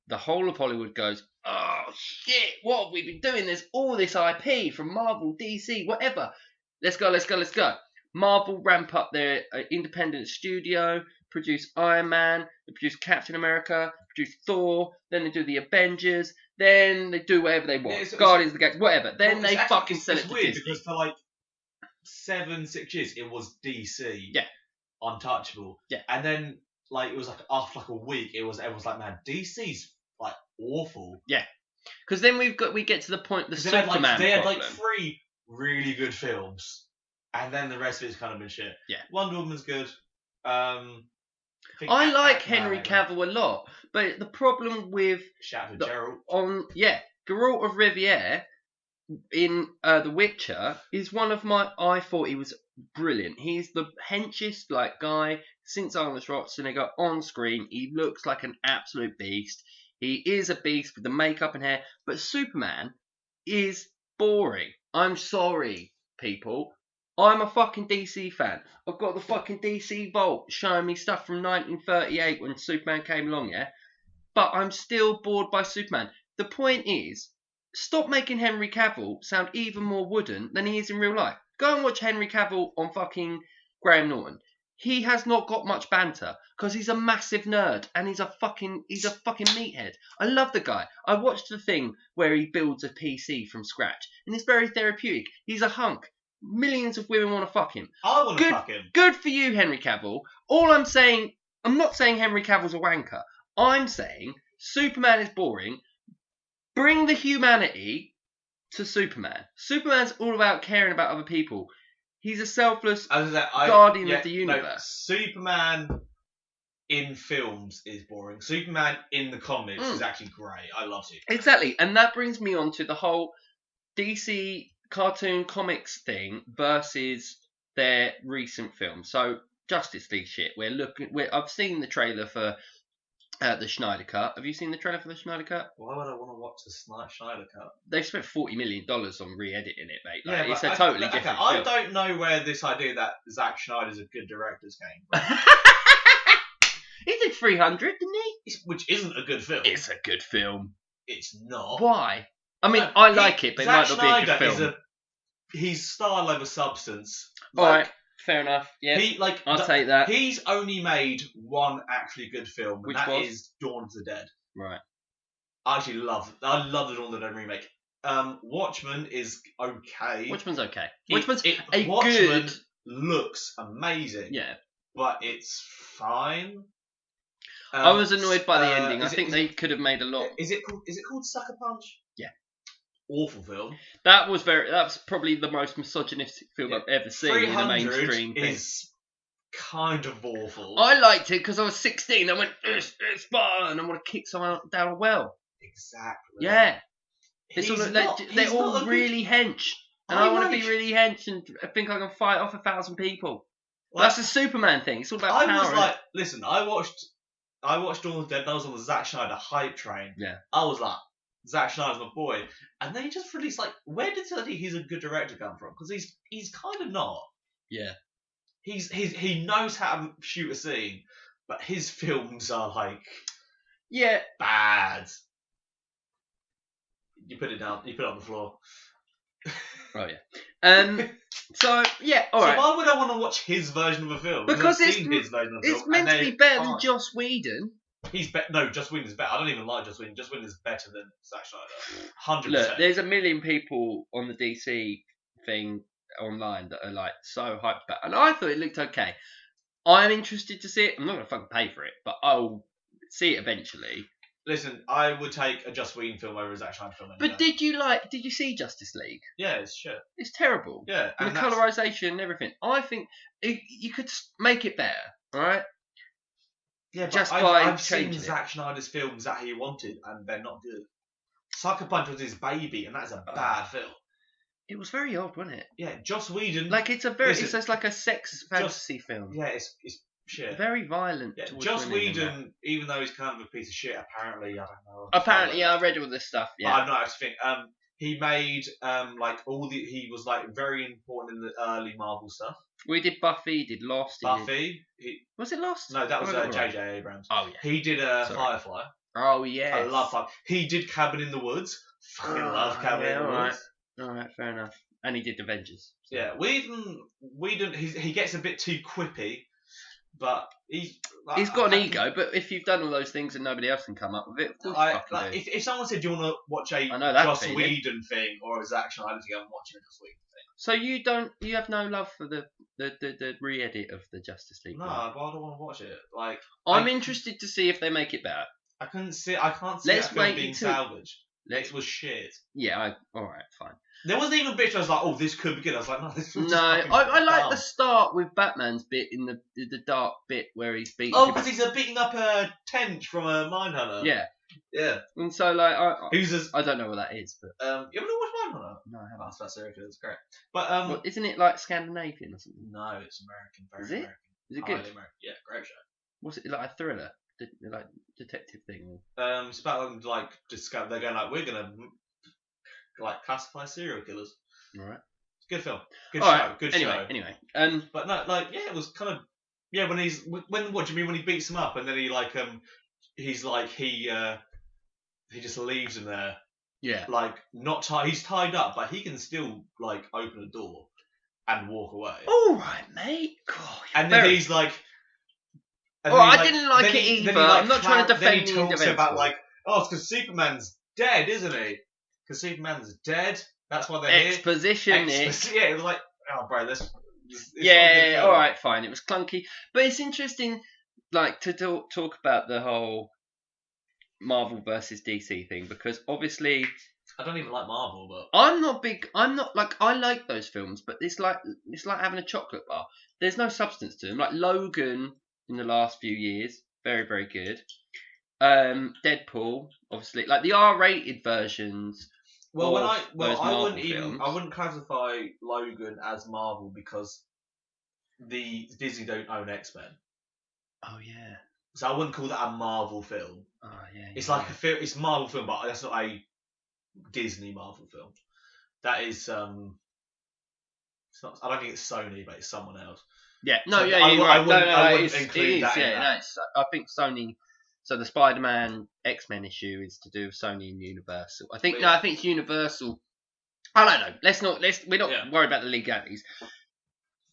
The whole of Hollywood goes, oh shit, what have we been doing? There's all this IP from Marvel, DC, whatever. Let's go. Marvel ramp up their independent studio, produce Iron Man, they produce Captain America, produce Thor, then they do the Avengers, then they do whatever they want. Guardians of the Galaxy, whatever. Then they fucking sell it to Disney. It's weird because for like 7-6 years it was DC. Yeah. Untouchable. Yeah. And then like it was like after like a week everyone's like, man, DC's like awful. Yeah. Because then we get to the point the Superman they had problem. like 3 really good films. And then the rest of it's kind of been shit. Yeah. Wonder Woman's good. I like Henry Cavill a lot, but the problem with Geralt Geralt of Rivia in The Witcher is one of my. I thought he was brilliant. He's the henchest like guy since Arnold Schwarzenegger on screen. He looks like an absolute beast. He is a beast with the makeup and hair, but Superman is boring. I'm sorry, people. I'm a fucking DC fan. I've got the fucking DC Vault showing me stuff from 1938 when Superman came along, yeah? But I'm still bored by Superman. The point is, stop making Henry Cavill sound even more wooden than he is in real life. Go and watch Henry Cavill on fucking Graham Norton. He has not got much banter because he's a massive nerd and he's a fucking meathead. I love the guy. I watched the thing where he builds a PC from scratch and it's very therapeutic. He's a hunk. Millions of women want to fuck him. I want to fuck him. Good for you, Henry Cavill. All I'm saying, I'm not saying Henry Cavill's a wanker. I'm saying Superman is boring. Bring the humanity to Superman. Superman's all about caring about other people. He's a selfless guardian of the universe. No, Superman in films is boring. Superman in the comics is actually great. I love Superman. Exactly, and that brings me on to the whole DC cartoon comics thing versus their recent films. So Justice League shit. I've seen the trailer for The Schneider Cut. Have you seen the trailer for the Schneider Cut? Why would I want to watch the Schneider Cut? They've spent $40 million on re-editing it, mate. Like, Yeah, it's a totally different film. I don't know where this idea that Zack Snyder's a good director came from. He did 300, didn't he? Which isn't a good film. It's a good film. It's not. Why? I mean, I like it, but Zack it might not be a good film. He's style over substance. Alright, fair enough. Yeah, I'll take that. He's only made one actually good film, Which and that was? is Dawn of the Dead. Right. I actually love the Dawn of the Dead remake. Watchmen is okay. Watchmen's okay. Watchmen good... looks amazing. Yeah. But it's fine. I was annoyed by the ending. I think they could have made a lot. Is it called Sucker Punch? Yeah. Awful film. That's probably the most misogynistic film I've ever seen in a mainstream thing. Is kind of awful. I liked it because I was 16. I went, it's fun. I want to kick someone down a well. Exactly. Yeah. They're all really hench. And I want to be really hench and I think I can fight off 1,000 people. That's a Superman thing. It's all about power. Listen, I watched Dawn of the Dead and I was on the Zack Snyder hype train. Yeah. I was like, Zack Snyder's my boy. And then he just released, where did he's a good director come from? Because he's kind of not. Yeah. He knows how to shoot a scene, but his films are bad. You put it down. You put it on the floor. Oh yeah. So yeah, all right. So why would I want to watch his version of a film? Because his version of a film, it's meant to be better than Joss Whedon. No, Joss Whedon is better. I don't even like Joss Whedon. Joss Whedon is better than Zack Snyder. 100%. Look, there's a million people on the DC thing online that are so hyped about it. And I thought it looked okay. I'm interested to see it. I'm not going to fucking pay for it, but I'll see it eventually. Listen, I would take a Joss Whedon film over a Zack Snyder film. But did you see Justice League? Yeah, it's shit. It's terrible. Yeah. And the colorization and everything. I think you could make it better, alright? Yeah, but I've seen Zack Snyder's films that he wanted, and they're not good. Sucker Punch was his baby, and that's a bad film. It was very odd, wasn't it? Yeah, Joss Whedon. It's like a sex fantasy film. Yeah, it's shit. Very violent. Yeah, Joss Whedon, even though he's kind of a piece of shit, apparently, I don't know. Apparently, I read all this stuff. Yeah, but I don't know how to think. He made he was very important in the early Marvel stuff. We did Buffy, did Lost. Was it Lost? No, that was J.J. Abrams. Oh yeah. He did Firefly. Oh yeah. I love Firefly. He did Cabin in the Woods. Fucking love Cabin in the Woods. Alright, fair enough. And he did Avengers. So. Yeah, Whedon. He gets a bit too quippy, but he's got an ego. But if you've done all those things and nobody else can come up with it, of course if someone said, "Do you want to watch a Joss Whedon thing or a Zack Snyder to go and watch a Joss Whedon thing?" So you have no love for the re-edit of the Justice League? No, but I don't want to watch it. I'm interested to see if they make it better. I can't see that film being salvaged. It was shit. Yeah, alright, fine. There wasn't even a bit where I was like, "Oh, this could be good." I was like, "No, this was." No, I like the start with Batman's bit in the dark bit where he's beating. Oh, because he's beating up a Tench from a Mindhunter. Yeah. Yeah. And so I don't know what that is, but you ever watched Mindhunter? No, I haven't. That's that serious. It's great. But isn't it like Scandinavian or something? No, it's American. Is it? American. Is it good? American. Yeah, great show. What's it like, a thriller? Like detective thing? It's about them they're going we're gonna classify serial killers. All right. It's a good film. Good show. Right. Good show. Anyway. But no, it was kind of what do you mean when he beats him up and then he he just leaves him there. Yeah. Not tied. He's tied up, but he can still open a door and walk away. All right, mate. God, and then he's like. I didn't like it either. I'm not trying to defend the talks about it's because Superman's dead, isn't he? Because Superman's dead. That's why they're Exposition, here. Yeah, it was like, oh, bro, this. Yeah, all right, fine. It was clunky, but it's interesting, to talk about the whole Marvel versus DC thing because obviously. I don't even like Marvel, but I'm not I like those films, but it's like having a chocolate bar. There's no substance to them. Like Logan. In the last few years, very, very good. Deadpool, obviously, the R-rated versions. Well, I wouldn't classify Logan as Marvel because the Disney don't own X-Men. Oh yeah. So I wouldn't call that a Marvel film. Oh yeah. It's like a film. It's a Marvel film, but that's not a Disney Marvel film. That is It's not. I don't think it's Sony, but it's someone else. Yeah. No. So Yeah. I You're right. I wouldn't include that. Yeah. No, I think Sony. So the Spider-Man X-Men issue is to do with Sony and Universal. I think I think it's Universal. I don't know. We're not worried about the legalities.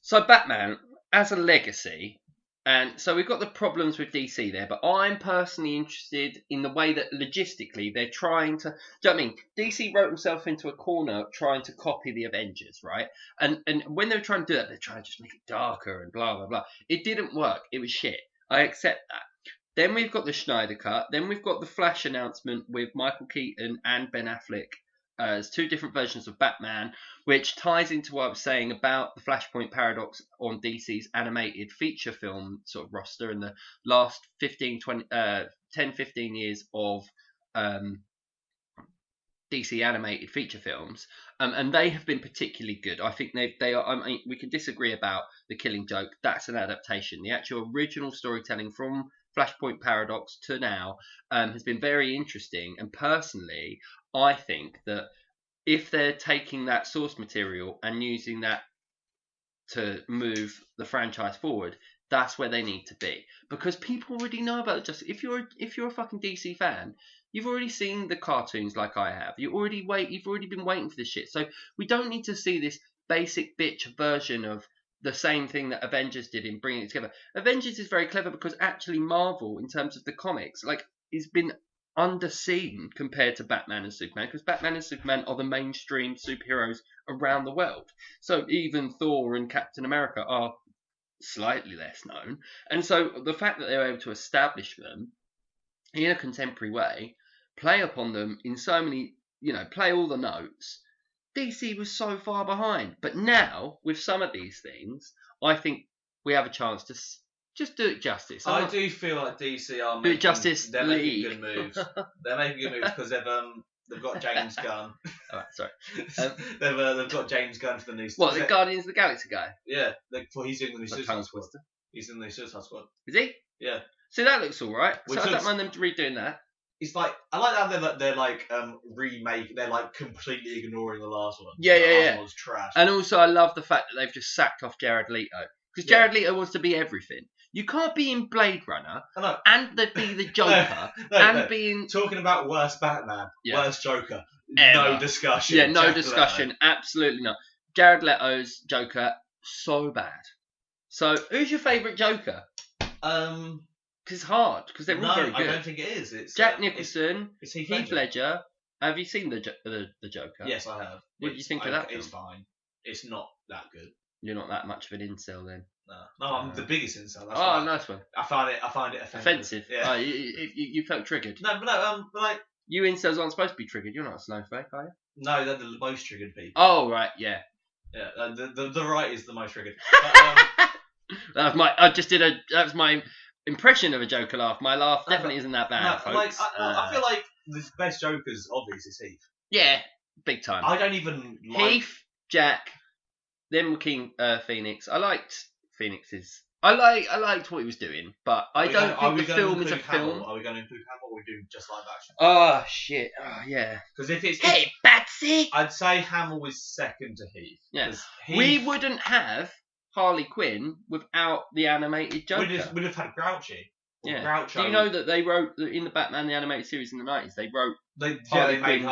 So Batman as a legacy, and so we've got the problems with DC there, but I'm personally interested in the way that logistically they're trying to. Do you know what I mean? DC wrote himself into a corner trying to copy the Avengers, right? And when they're trying to do that, they're trying to just make it darker and blah blah blah. It didn't work. It was shit. I accept that. Then we've got the Schneider cut. Then we've got the Flash announcement with Michael Keaton and Ben Affleck as two different versions of Batman, which ties into what I was saying about the Flashpoint paradox on DC's animated feature film sort of roster in the last 10, 15 years of DC animated feature films, and they have been particularly good. I think they are. I mean, we can disagree about the Killing Joke. That's an adaptation. The actual original storytelling from Flashpoint Paradox to now has been very interesting. And personally, I think that if they're taking that source material and using that to move the franchise forward, that's where they need to be, because people already know about it. Just if you're a fucking DC fan, you've already seen the cartoons like I have. You've already been waiting for this shit. So we don't need to see this basic bitch version of the same thing that Avengers did in bringing it together. Avengers is very clever because actually Marvel, in terms of the comics, like, has been underseen compared to Batman and Superman, because Batman and Superman are the mainstream superheroes around the world. So even Thor and Captain America are slightly less known. And so the fact that they were able to establish them in a contemporary way, play upon them in so many, play all the notes. DC was so far behind. But now, with some of these things, I think we have a chance to just do it justice. I do feel like DC are making good moves. They're making good moves because they've got James Gunn. Alright, sorry. They've got James Gunn for the new. What, the Guardians of the Galaxy guy? Yeah, he's doing the new Suicide Squad. He's in the Suicide Squad. Is he? Yeah. So that looks all right. So I don't mind them redoing that. It's like, I like how they're like remake. They're like completely ignoring the last one. Yeah. Last one was trash. And also, I love the fact that they've just sacked off Jared Leto, because Jared Leto wants to be everything. You can't be in Blade Runner and be the Joker be in... Talking about worst Batman, worst Joker, ever. No discussion. Yeah, no discussion. Absolutely not. Jared Leto's Joker, so bad. So, who's your favourite Joker? Because it's hard, because they're all very good. I don't think it is. It's Jack Nicholson, it's Heath Ledger. Have you seen the Joker? Yes, I have. What do you think of that? It's fine. It's not that good. You're not that much of an incel then. No, I'm the biggest incel. That's nice one. I find it offensive. Yeah. You felt triggered. No, but like you incels aren't supposed to be triggered. You're not a snowflake, are you? No, they're the most triggered people. Oh right, yeah. Yeah, the right is the most triggered. But, that was my impression of a Joker laugh. My laugh definitely isn't that bad, folks. I feel like the best Joker's obvious is Heath. Yeah, big time. I don't even Heath, Jack, then King Phoenix. I liked Phoenix's. I liked what he was doing, but I don't think the film is a film. Are we going to include Hamill, or are we doing just live action? Oh shit! Oh yeah. Because if it's hey Batsy, I'd say Hamill is second to Heath. Yeah. We wouldn't have Harley Quinn without the animated Joker. We'd have had Grouchy. Yeah. Groucho. Do you know that they wrote in the Batman the animated series in the 90s? They wrote Harley Quinn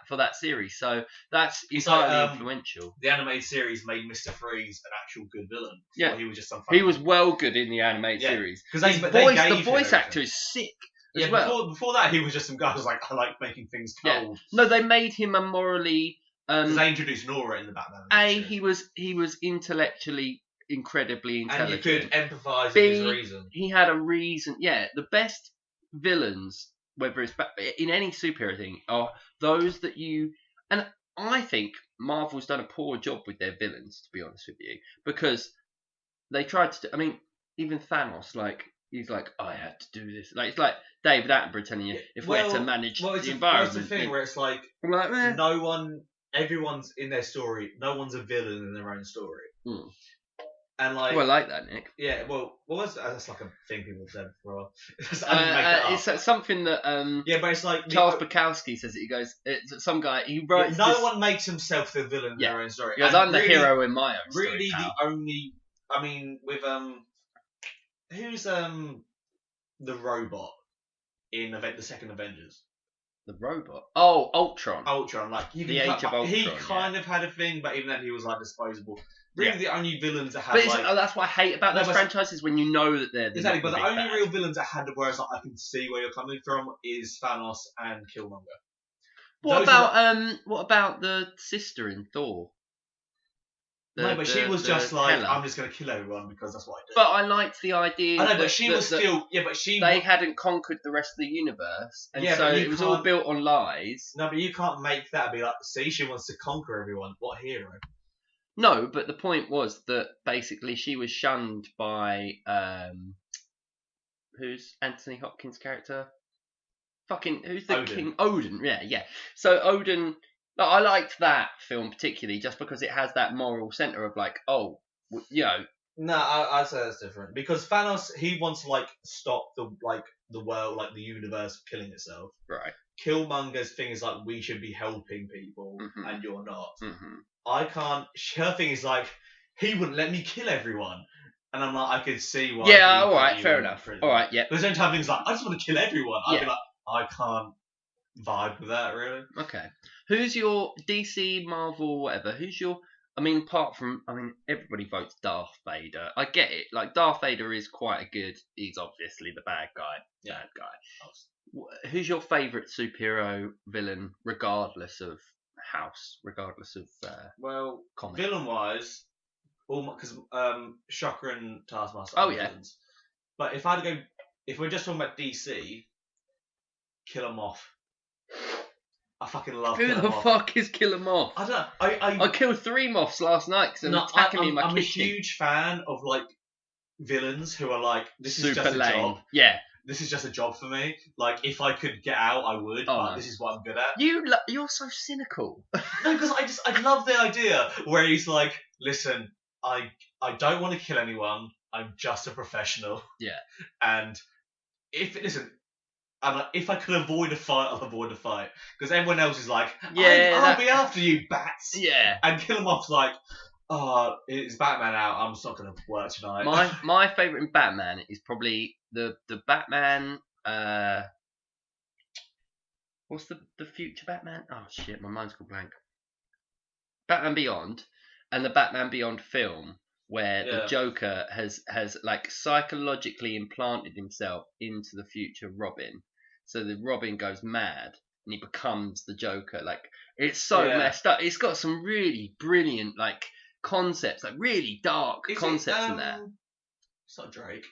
for that series. So that's entirely influential. The animated series made Mr. Freeze an actual good villain. Yeah, he was just some. He was well good in the animated series. Because the voice actor is sick. As well. Before that, he was just some guy who was like, I like making things cold. Yeah. No, they made him a morally. Because they introduced Nora in the Batman. He was intellectually incredibly intelligent. And you could empathise with his reason. He had a reason. Yeah, the best villains, whether it's in any superhero thing, are those that you... And I think Marvel's done a poor job with their villains, to be honest with you, because they tried to... I mean, even Thanos, he's like, I had to do this. Like, it's like David Attenborough telling you, we're to manage the environment. It's the thing where it's like, everyone's in their story, no one's a villain in their own story. And like, I like that, Nick. Yeah, that's like a thing people have said before. I didn't make it up. It's something that but it's like Charles Bukowski says it. He goes, some guy, he writes no one makes himself the villain in their own story. He goes, I'm the hero in my own story. Really, the only, I mean, with who's the robot in the second Avengers? The robot? Oh, Ultron. Like the Age of Ultron. He kind of had a thing, but even then he was like disposable. Really, the only villains that had that's what I hate about those franchises, when you know that they're exactly. But the only real villains that had, whereas I can see where you're coming from, is Thanos and Killmonger. What about the sister in Thor? She was just like, I'm just going to kill everyone because that's what I do. But I liked the idea. I know, but she was still. Yeah, but they hadn't conquered the rest of the universe, and so it was all built on lies. No, but you can't make that be like, see, she wants to conquer everyone. What hero? No, but the point was that basically she was shunned by who's Anthony Hopkins' character? Who's the Odin. king? Odin. Yeah. So Odin. I liked that film particularly just because it has that moral centre of like, No, I'd say that's different because Thanos, he wants to like stop the world, like the universe killing itself. Right. Killmonger's thing is like, we should be helping people, and you're not. Mm-hmm. I can't. Her thing is like, he wouldn't let me kill everyone, and I'm like, I could see why. Yeah. All right. Fair enough. All right. Yeah. There's no time things like, I just want to kill everyone. I'd be like, I can't vibe with that really. Okay. Who's your DC, Marvel, whatever? Apart from, everybody votes Darth Vader. I get it. Like, Darth Vader is he's obviously the bad guy. Yeah. Bad guy. Who's your favourite superhero villain, regardless of house, regardless of comic? Villain-wise, because Shocker and Taskmaster are villains. But if we're just talking about DC, Killer Moth. I fucking love Killer Moth. Who the fuck is Killer Moth? I don't know. I killed 3 moths last night because they're attacking me in my kitchen. I'm a huge fan of like villains who are like, this is just a job. Yeah. This is just a job for me. Like, if I could get out, I would. But this is what I'm good at. You're so cynical. No, because I love the idea where he's like, listen, I don't want to kill anyone. I'm just a professional. Yeah. And if I could avoid a fight, I'll avoid a fight. Because everyone else is like, I'll be after you, bats. Yeah. And Killer Moth's like, it's Batman out. I'm just not going to work tonight. My favourite in Batman is probably the Batman. What's the future Batman? Oh shit, my mind's gone blank. Batman Beyond, and the Batman Beyond film, where the Joker has like psychologically implanted himself into the future Robin, so the Robin goes mad and he becomes the Joker. Like, it's so messed up. It's got some really brilliant like concepts, like really dark concepts in there. It's not Drake.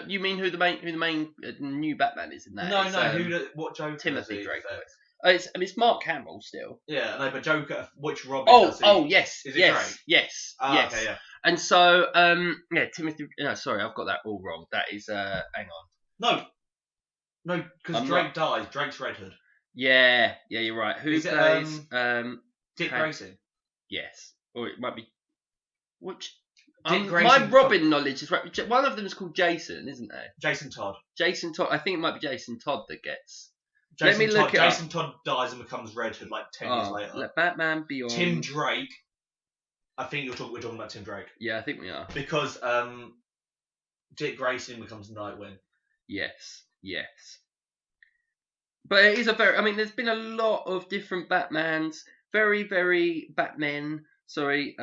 You mean who the main new Batman is in that? No. What Joker? Timothy Drake. It's Mark Hamill still. Yeah, no, but Joker. Which Robin? Yes. Is it Drake? Yes. Okay, yeah. And so, Timothy. No, sorry, I've got that all wrong. That is, hang on. No, because Drake dies. Drake's Red Hood. Yeah, you're right. Who plays? Dick Grayson. Yes, or it might be. Which? Dick Grayson. My Robin knowledge is right. One of them is called Jason, isn't there? Jason Todd. Jason Todd. I think it might be Jason Todd that gets. Let me look it up. Jason Todd dies and becomes Red Hood like 10 years later. Batman Beyond. Tim Drake. I think we're talking about Tim Drake. Yeah, I think we are. Because Dick Grayson becomes Nightwing. Yes. But it is there's been a lot of different Batmans. Very, very Batmen. Sorry.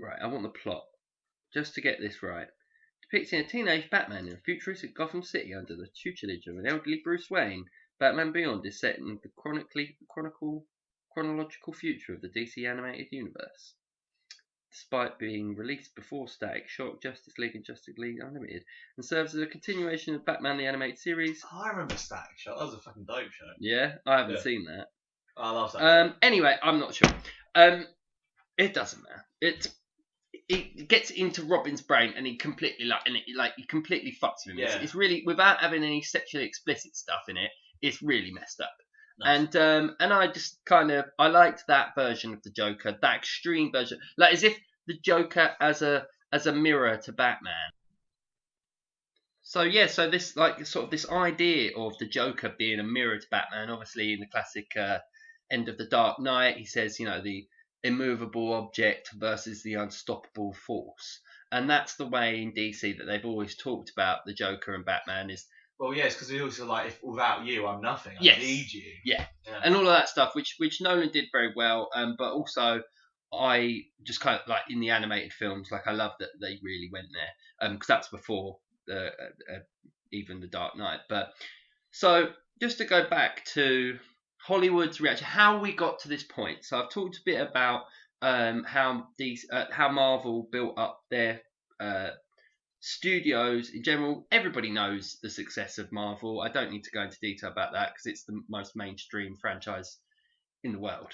Right, I want the plot. Just to get this right. Depicting a teenage Batman in a futuristic Gotham City under the tutelage of an elderly Bruce Wayne, Batman Beyond is set in the chronological future of the DC animated universe. Despite being released before Static Shock, Justice League and Justice League Unlimited, and serves as a continuation of Batman the Animated Series. I remember Static Shock. That was a fucking dope show. Yeah, I haven't seen that. I love that. Anyway, I'm not sure. It doesn't matter. It gets into Robin's brain and he completely he completely fucks with him. Yeah. It's really, without having any sexually explicit stuff in it, it's really messed up. Nice. And I just I liked that version of the Joker, that extreme version, like as if the Joker as a mirror to Batman. So yeah, so this like sort of this idea of the Joker being a mirror to Batman. Obviously, in the classic end of the Dark Knight, he says, the immovable object versus the unstoppable force, and that's the way in DC that they've always talked about the Joker and Batman is. Well, yes, because he also like, if without you, I'm nothing. I need you. Yeah, and all of that stuff, which Nolan did very well. But also, I just kind of like in the animated films, like I love that they really went there. Because that's before even the Dark Knight. But so just to go back to Hollywood's reaction, how we got to this point. So I've talked a bit about how Marvel built up their studios in general. Everybody knows the success of Marvel. I don't need to go into detail about that because it's the most mainstream franchise in the world.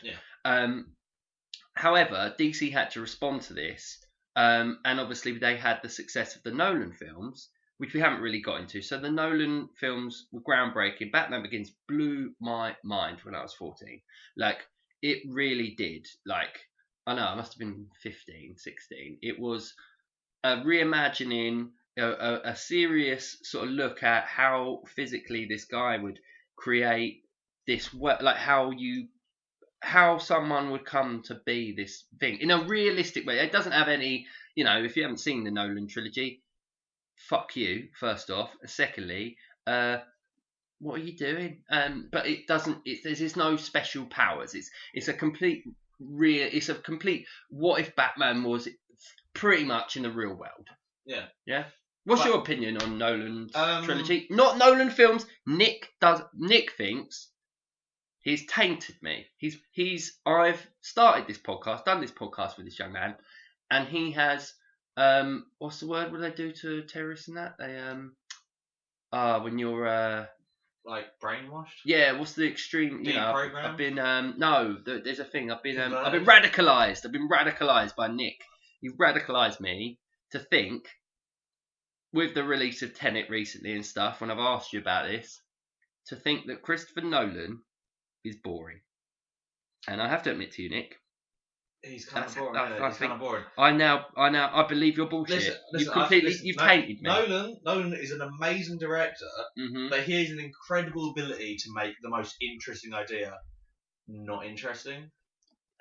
However, DC had to respond to this, and obviously they had the success of the Nolan films, which we haven't really got into. So the Nolan films were groundbreaking. Batman Begins blew my mind when I was 14. Like, it really did. Like, I know, I must have been 15, 16. It was reimagining a serious sort of look at how physically this guy would create this work, like how someone would come to be this thing in a realistic way. It doesn't have any, if you haven't seen the Nolan trilogy, fuck you, first off. Secondly, what are you doing? But it doesn't. There's no special powers. It's a complete what if Batman was pretty much in the real world. Yeah. What's your opinion on Nolan's trilogy? Not Nolan films. Nick thinks he's tainted me. I've started this podcast, done this podcast with this young man, and he has what's the word? What do they do to terrorists and that? They when you're like brainwashed. Yeah, what's the extreme? Deprogrammed? I've been there's a thing. I've been radicalized. I've been radicalized by Nick. You've radicalized me to think, with the release of Tenet recently and stuff, when I've asked you about this, to think that Christopher Nolan is boring. And I have to admit to you, Nick, he's kind of boring. He's kind of boring. I believe your bullshit. You've tainted me. Nolan is an amazing director, but he has an incredible ability to make the most interesting idea not interesting.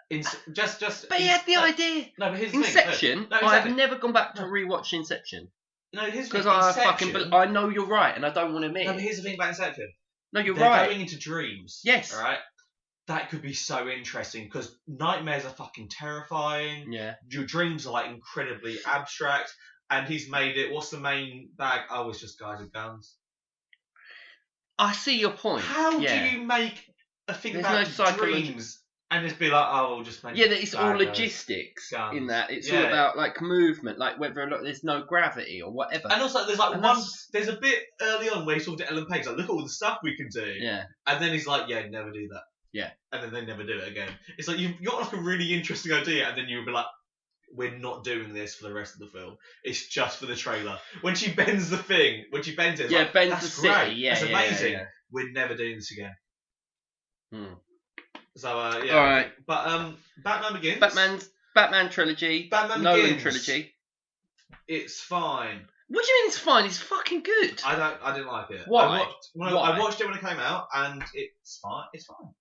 But he had the idea. No, but here's the Inception. thing. No, exactly. I've never gone back to rewatch Inception. No, here's because I know you're right, and I don't want to admit. No, but here's the thing about Inception. No, you're They're right. going into dreams. Yes. All right. That could be so interesting because nightmares are fucking terrifying. Yeah. Your dreams are like incredibly abstract, and he's made it. What's the main bag? Oh, it's just guys with guns. I see your point. How do you make a thing There's about dreams? And just be like, oh, we'll just make. Yeah, it's all logistics guns. In that. It's all about like movement, like whether or not there's no gravity or whatever. And also, there's like there's a bit early on where he's talking to Ellen Page, like, look at all the stuff we can do. Yeah. And then he's like, yeah, never do that. Yeah. And then they never do it again. It's like you've got like a really interesting idea, and then you'll be like, we're not doing this for the rest of the film. It's just for the trailer. When she bends the thing, bends it. Yeah, like, bends that's the great. city. Yeah, that's amazing. Yeah. We're never doing this again. So yeah. All right. But Batman Begins. Batman trilogy. Batman Nolan Begins. trilogy. It's fine. What do you mean it's fine? It's fucking good. I didn't like it. Why? I watched it when it came out, and it's fine. It's fine.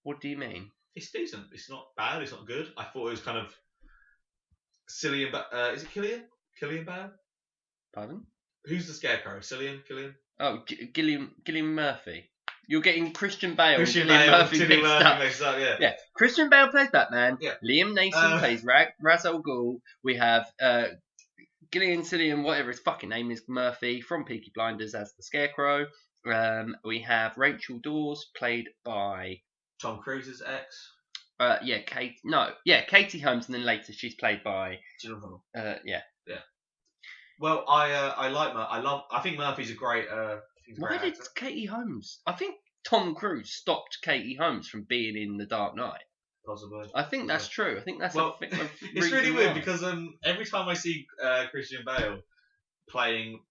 What do you mean? It's decent. It's not bad. It's not good. I thought it was kind of silly and is it Killian Bale? Pardon? Who's the Scarecrow? Killian? Oh, Gillian Murphy. You're getting Christian Bale and Cillian Murphy mixed up. Yeah. Christian Bale plays Batman. Yeah. Liam Neeson plays Ra's al Ghul. We have Cillian, whatever his fucking name is, Murphy from Peaky Blinders as the Scarecrow. We have Rachel Dawes played by Tom Cruise's ex. Katie Holmes, and then later she's played by Jill. Yeah. Well, I think Murphy's a great. Why did Katie Holmes? I think Tom Cruise stopped Katie Holmes from being in The Dark Knight. Possibly. I think that's true. I think that's it's really weird because every time I see Christian Bale playing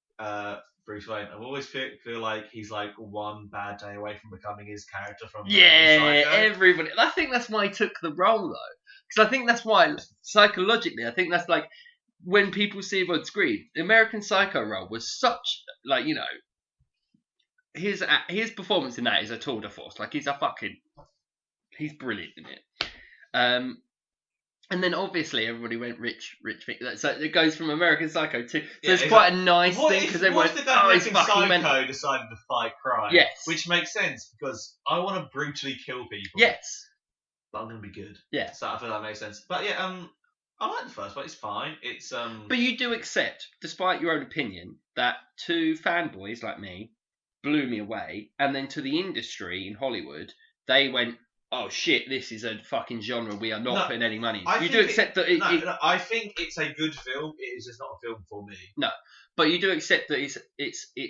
Bruce Wayne. I always feel like he's like one bad day away from becoming his character from Yeah, everybody. I think that's why he took the role though, because I think that's why psychologically, I think that's like when people see him on screen, the American Psycho role was such like his performance in that is a tour de force. Like he's brilliant in it. And then obviously everybody went rich. So it goes from American Psycho to. So it's quite a nice thing because everyone's he's fucking Psycho mental. Decided to fight crime. Yes, which makes sense because I want to brutally kill people. Yes, but I'm gonna be good. Yeah, so I feel that makes sense. But yeah, I like the first one. It's fine. It's But you do accept, despite your own opinion, that two fanboys like me blew me away, and then to the industry in Hollywood, they went, "Oh shit, this is a fucking genre we are not putting any money in." You do accept that No, I think it's a good film. It is just not a film for me. No, but you do accept that it's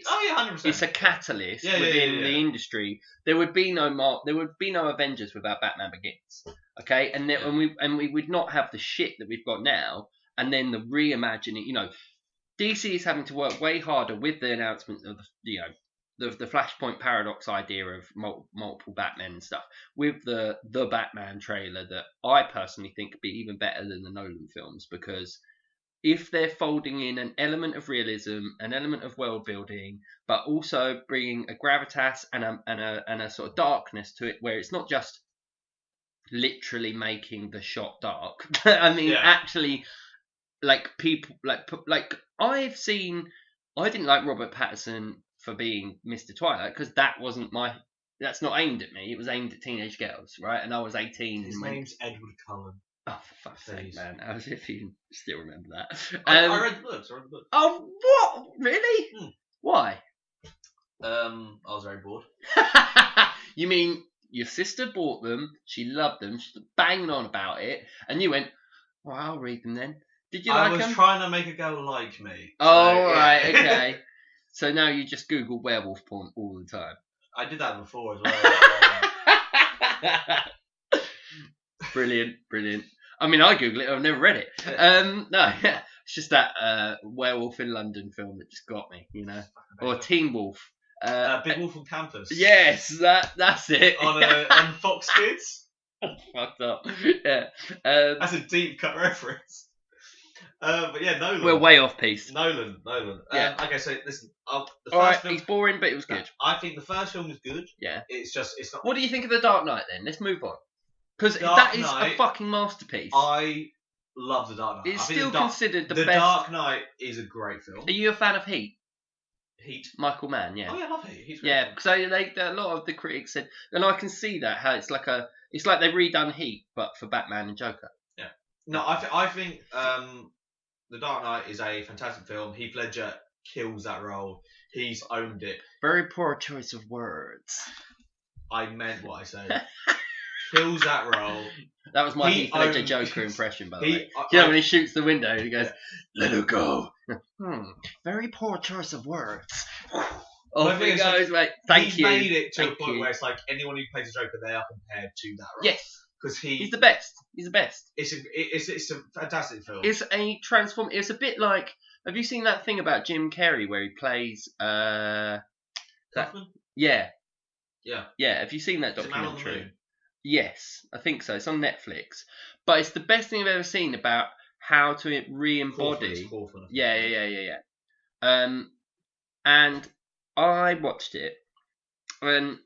oh yeah, 100%. It's a catalyst within the industry. There would be no Avengers without Batman Begins. Okay, and we would not have the shit that we've got now, and then the reimagining. DC is having to work way harder with the announcement of the Flashpoint paradox idea of multiple Batmen and stuff, with the Batman trailer that I personally think could be even better than the Nolan films, because if they're folding in an element of realism, an element of world building, but also bringing a gravitas and a sort of darkness to it, where it's not just literally making the shot dark. I mean, actually, like people like I've seen. I didn't like Robert Pattinson for being Mr. Twilight because that's not aimed at me. It was aimed at teenage girls, right? And I was 18. His name's Edward Cullen. Oh, for fuck's sake, man! As if you still remember that. I read the books. Oh, what? Really? Why? I was very bored. You mean your sister bought them? She loved them. She's banging on about it, and you went, "Well, I'll read them then." Did you like them? I was trying to make a girl like me. Right, okay. So now you just Google werewolf porn all the time. I did that before as well. Brilliant. I mean, I Google it. I've never read it. It's just that Werewolf in London film that just got me, or Teen Wolf. Big Wolf on Campus. Yes, that's it. On Fox Kids. Fucked up. Yeah. That's a deep cut reference. But yeah, Nolan. We're way off piece. Nolan. Yeah. Okay, so listen. The first film, he's boring, but it was good. I think the first film was good. Yeah. It's not. What do you think of The Dark Knight then? Let's move on. Because that is a fucking masterpiece. I love The Dark Knight. It's still considered the best. The Dark Knight is a great film. Are you a fan of Heat? Heat. Michael Mann, yeah. Oh yeah, I love Heat. Yeah, so a lot of the critics said, and I can see that how it's like they've redone Heat, but for Batman and Joker. Yeah. No, I think The Dark Knight is a fantastic film. Heath Ledger kills that role. He's owned it. Very poor choice of words. I meant what I said. Kills that role. That was my Heath Ledger Joker impression, by the way. When he shoots the window, he goes, "Let her go." Very poor choice of words. Off he goes, mate. Thank you. He's made it to a point where it's like anyone who plays a Joker, they are compared to that role. Yes. Because he's the best. He's the best. It's a fantastic film. It's a transform. It's a bit like. Have you seen that thing about Jim Carrey where he plays? Kaufman? Yeah. Yeah. Yeah. Have you seen that documentary? Man on the Moon? Yes, I think so. It's on Netflix, but it's the best thing I've ever seen about how to re-embody. Kaufman. Yeah. And I watched it, and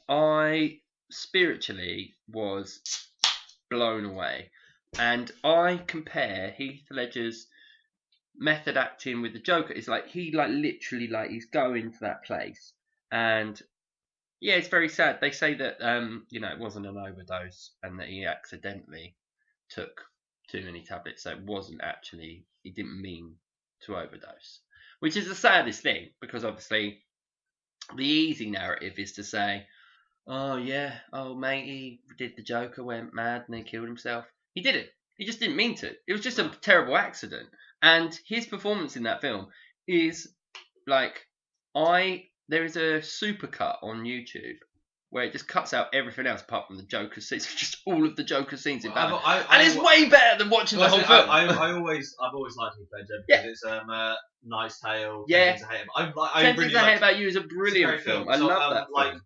I spiritually was blown away. And I compare Heath Ledger's method acting with the Joker. It's like he literally he's going to that place, and yeah, it's very sad. They say that it wasn't an overdose and that he accidentally took too many tablets, so it wasn't actually, he didn't mean to overdose, which is the saddest thing, because obviously the easy narrative is to say, oh yeah, oh mate, he did the Joker, went mad and then killed himself. He didn't. He just didn't mean to. It was just a terrible accident. And his performance in that film is there is a supercut on YouTube where it just cuts out everything else apart from the Joker scenes. Just all of the Joker scenes in Batman, I and it's way better than watching the whole film. I've always liked Heath Ledger because it's Knight's Tale. Yeah. 10 Things I Hate About. I really Hate About You is a brilliant film. I love that film.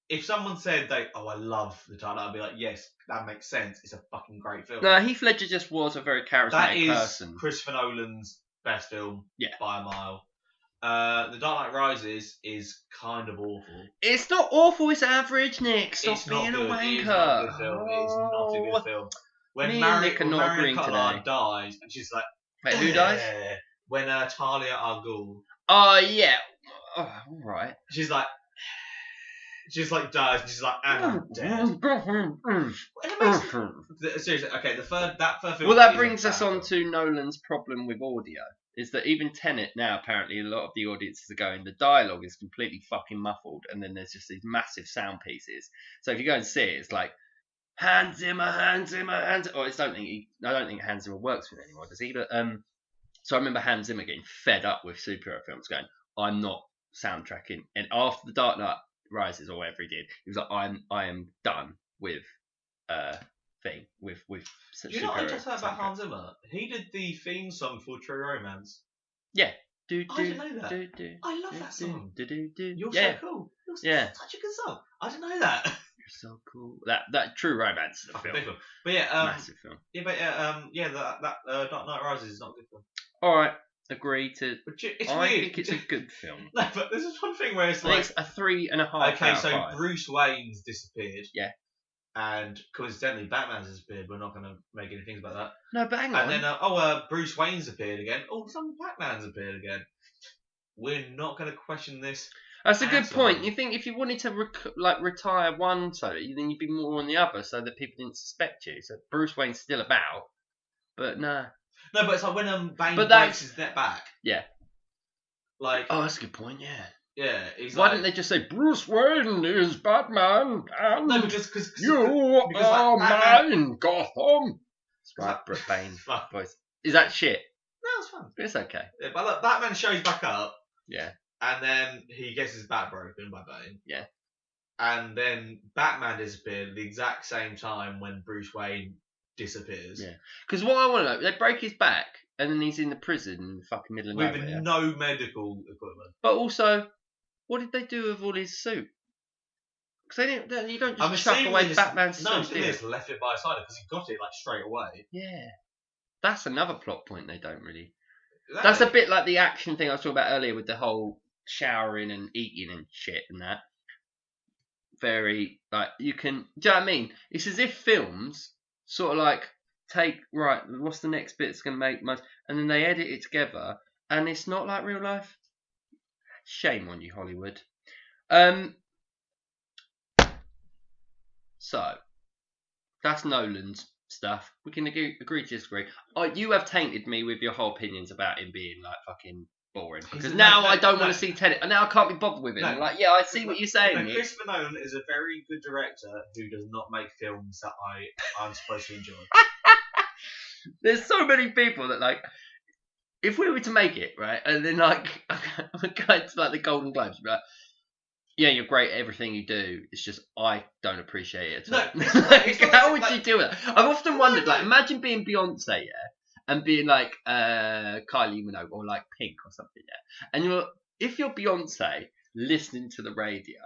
If someone said I love The Dark Knight, I'd be like, yes, that makes sense. It's a fucking great film. No, Heath Ledger just was a very charismatic person. That is Christopher Nolan's best film by a mile. The Dark Knight Rises is kind of awful. It's not awful, it's average, Nick. Stop being a wanker. It is not a good film. It is not a good film. When Marion Cotillard dies, and she's like... Wait, who dies? When Talia al Ghul... Oh, yeah. Oh, all right. She's like, dies, and she's like, and I'm dead. Seriously, okay, that first film... Well, that brings us on to Nolan's problem with audio. Is that even Tenet now, apparently, a lot of the audiences are going, the dialogue is completely fucking muffled, and then there's just these massive sound pieces. So if you go and see it, it's like, Hans Zimmer, Hans Zimmer, Hans Zimmer. Oh, I don't think Hans Zimmer works with it anymore, does he? But, so I remember Hans Zimmer getting fed up with superhero films, going, I'm not soundtracking. And after The Dark Knight Rises, or whatever he did, he was like, I am done with thing with such. You know what I just heard about Hans Zimmer? He did the theme song for True Romance. Yeah. I didn't know that. I love that song. You're so cool. You're such a good song. I didn't know that. You're so cool. That True Romance is a film. Big film. But yeah, massive film. Yeah, but that Dark Knight Rises is not a good film. All right. Agree to. It's I weird. think it's a good film. No, but there's this one thing where it's like it's a 3.5. Okay, so Bruce Wayne's disappeared. Yeah. And coincidentally, Batman's disappeared. We're not going to make any things about that. No, but hang on. And then, Bruce Wayne's appeared again. Oh, some Batman's appeared again. We're not going to question this. That's a good point. You think if you wanted to retire one solo, then you'd be more on the other, so that people didn't suspect you. So Bruce Wayne's still about, but no. No, but it's like when Bane breaks his neck back. Yeah. Like. Oh, that's a good point. Yeah. Yeah. Why didn't they just say Bruce Wayne is Batman and no, because you are mine, Gotham? That's right, Bane voice. Is that shit? No, it's fun. It's okay. Yeah, but look, Batman shows back up. Yeah. And then he gets his back broken by Bane. Yeah. And then Batman disappeared at the exact same time when Bruce Wayne disappears. Yeah. Because what I want to know, they break his back and then he's in the prison in the fucking middle of nowhere. With no medical equipment. But also, what did they do with all his suit? Because you don't just chuck away Batman's suit. No, they just left it by his side because he got it straight away. Yeah. That's another plot point they don't really... That's a bit like the action thing I was talking about earlier with the whole showering and eating and shit and that. Very, you can... Do you know what I mean? It's as if films sort of take, right, what's the next bit that's going to make most... And then they edit it together and it's not like real life. Shame on you, Hollywood. So, that's Nolan's stuff. We can agree to disagree. You have tainted me with your whole opinions about him being fucking boring. Because now I don't want to see Tenet. And now I can't be bothered with it. I'm like, yeah, I see what you're saying. Christopher Nolan is a very good director who does not make films that I'm supposed to enjoy. There's so many people that if we were to make it, right, and then we're going to the Golden Globes, be like, yeah, you're great at everything you do. It's just I don't appreciate it at all. How would you do it? I've often wondered, imagine being Beyonce, and being Kylie Minogue or Pink or something, and if you're Beyonce listening to the radio,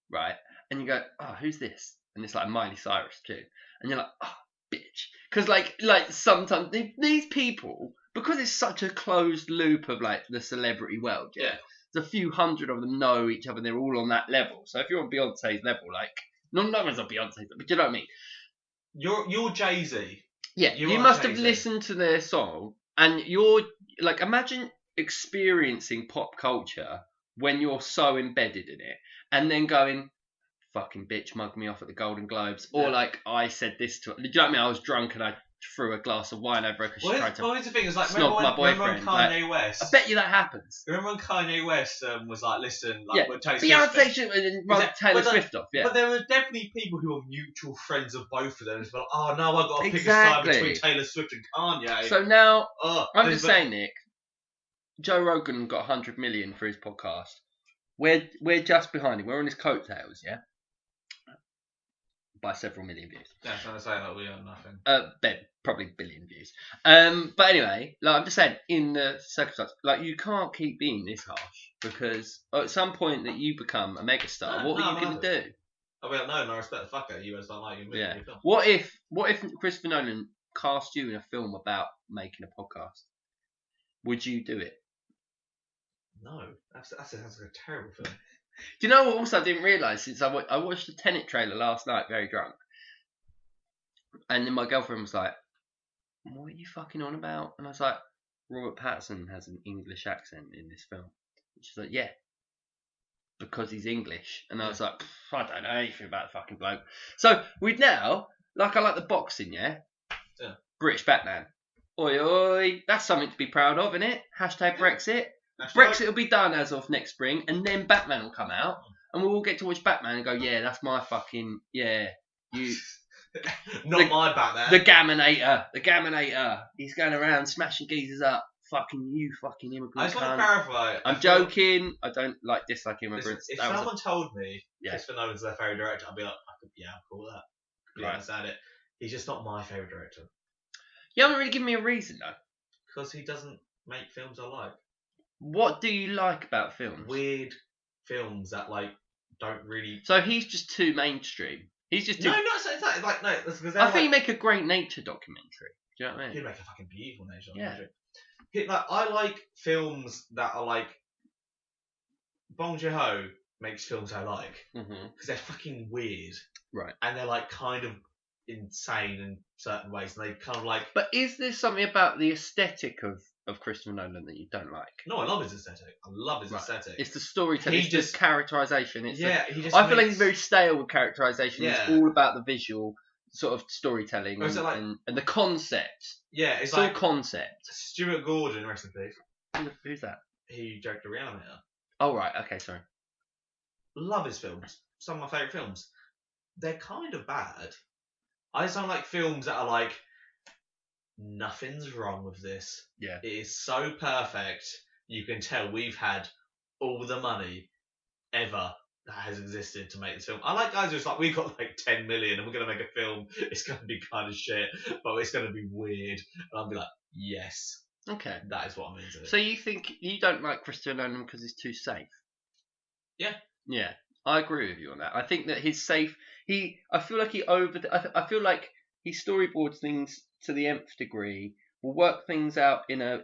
right, and you go, oh, who's this? And it's Miley Cyrus too, and you're like, oh, bitch, because sometimes these people, because it's such a closed loop of the celebrity world, yeah. There's a few hundred of them know each other. They're all on that level. So if you're on Beyonce's level, no one's on Beyonce's, but do you know what I mean? You're Jay-Z. Yeah, you must have listened to their song, and you're imagine experiencing pop culture when you're so embedded in it, and then going, fucking bitch, mugged me off at the Golden Globes, or I said this to her. Do you know what I mean? I was drunk and I threw a glass of wine over her because she tried to here's the thing, it's snog my boyfriend. Remember when Kanye West... I bet you that happens. Remember when Kanye West was listen... Beyonce should run Taylor Swift off, yeah. But there were definitely people who were mutual friends of both of them. It's like, oh, no, I've got to pick a side between Taylor Swift and Kanye. So now, I'm just saying, Nick, Joe Rogan got 100 million for his podcast. We're just behind him. We're on his coattails, yeah? by several million views. Yeah, trying to say that we earn nothing. Probably billion views. But anyway, like I'm just saying, in the circumstance, like you can't keep being this harsh because at some point that you become a megastar, what are you going to do? I'll be like, no, I respect the fuck out of you. I don't like you. Yeah. What if Christopher Nolan cast you in a film about making a podcast? Would you do it? No, that sounds like a terrible film. Do you know what? Also, I didn't realise since I watched the Tenet trailer last night, very drunk, and then my girlfriend was like, "What are you fucking on about?" And I was like, "Robert Pattinson has an English accent in this film." And she's like, "Yeah, because he's English." And I was like, "I don't know anything about the fucking bloke." So we'd now, I like the boxing, yeah. British Batman. Oi, oi, that's something to be proud of, isn't it? Hashtag Brexit. Brexit will be done as of next spring, and then Batman will come out, and we'll all get to watch Batman and go, yeah, that's my fucking, you. Not my Batman. The Gaminator. He's going around smashing geezers up. Fucking you, fucking immigrant. I just want to clarify. I'm joking. I don't dislike immigrants. If someone told me Christopher Nolan's their favourite director, I'd be like, I'm cool with that. Yeah, understand it. He's just not my favourite director. You haven't really given me a reason, though. Because he doesn't make films I like. What do you like about films? Weird films that don't really. So he's just too mainstream. He's just too. No, not exactly. No. I think he'd make a great nature documentary. Do you know what I mean? He'd make a fucking beautiful nature documentary. I like films that are Bong Joon-ho makes films I like because they're fucking weird, right? And they're kind of insane in certain ways, and they kind of But is there something about the aesthetic of Christopher Nolan that you don't like? No, I love his aesthetic. Aesthetic. It's the storytelling. It's just characterization. I feel like he's very stale with characterization. Yeah. It's all about the visual sort of storytelling and the concept. Yeah, it's all concept. Stuart Gordon, rest in peace. Who's that? He directed Reanimator. Oh right, okay, sorry. Love his films. Some of my favourite films. They're kind of bad. I just don't like films that are nothing's wrong with this. Yeah. It is so perfect. You can tell we've had all the money ever that has existed to make this film. I like guys who's we've got 10 million and we're going to make a film. It's going to be kind of shit, but it's going to be weird. And I'll be like, yes. Okay. That is what I'm into. So you think you don't like Christopher Nolan because he's too safe? Yeah. Yeah. I agree with you on that. I think that his safe. I feel like I feel like he storyboards things to the nth degree. Will work things out in a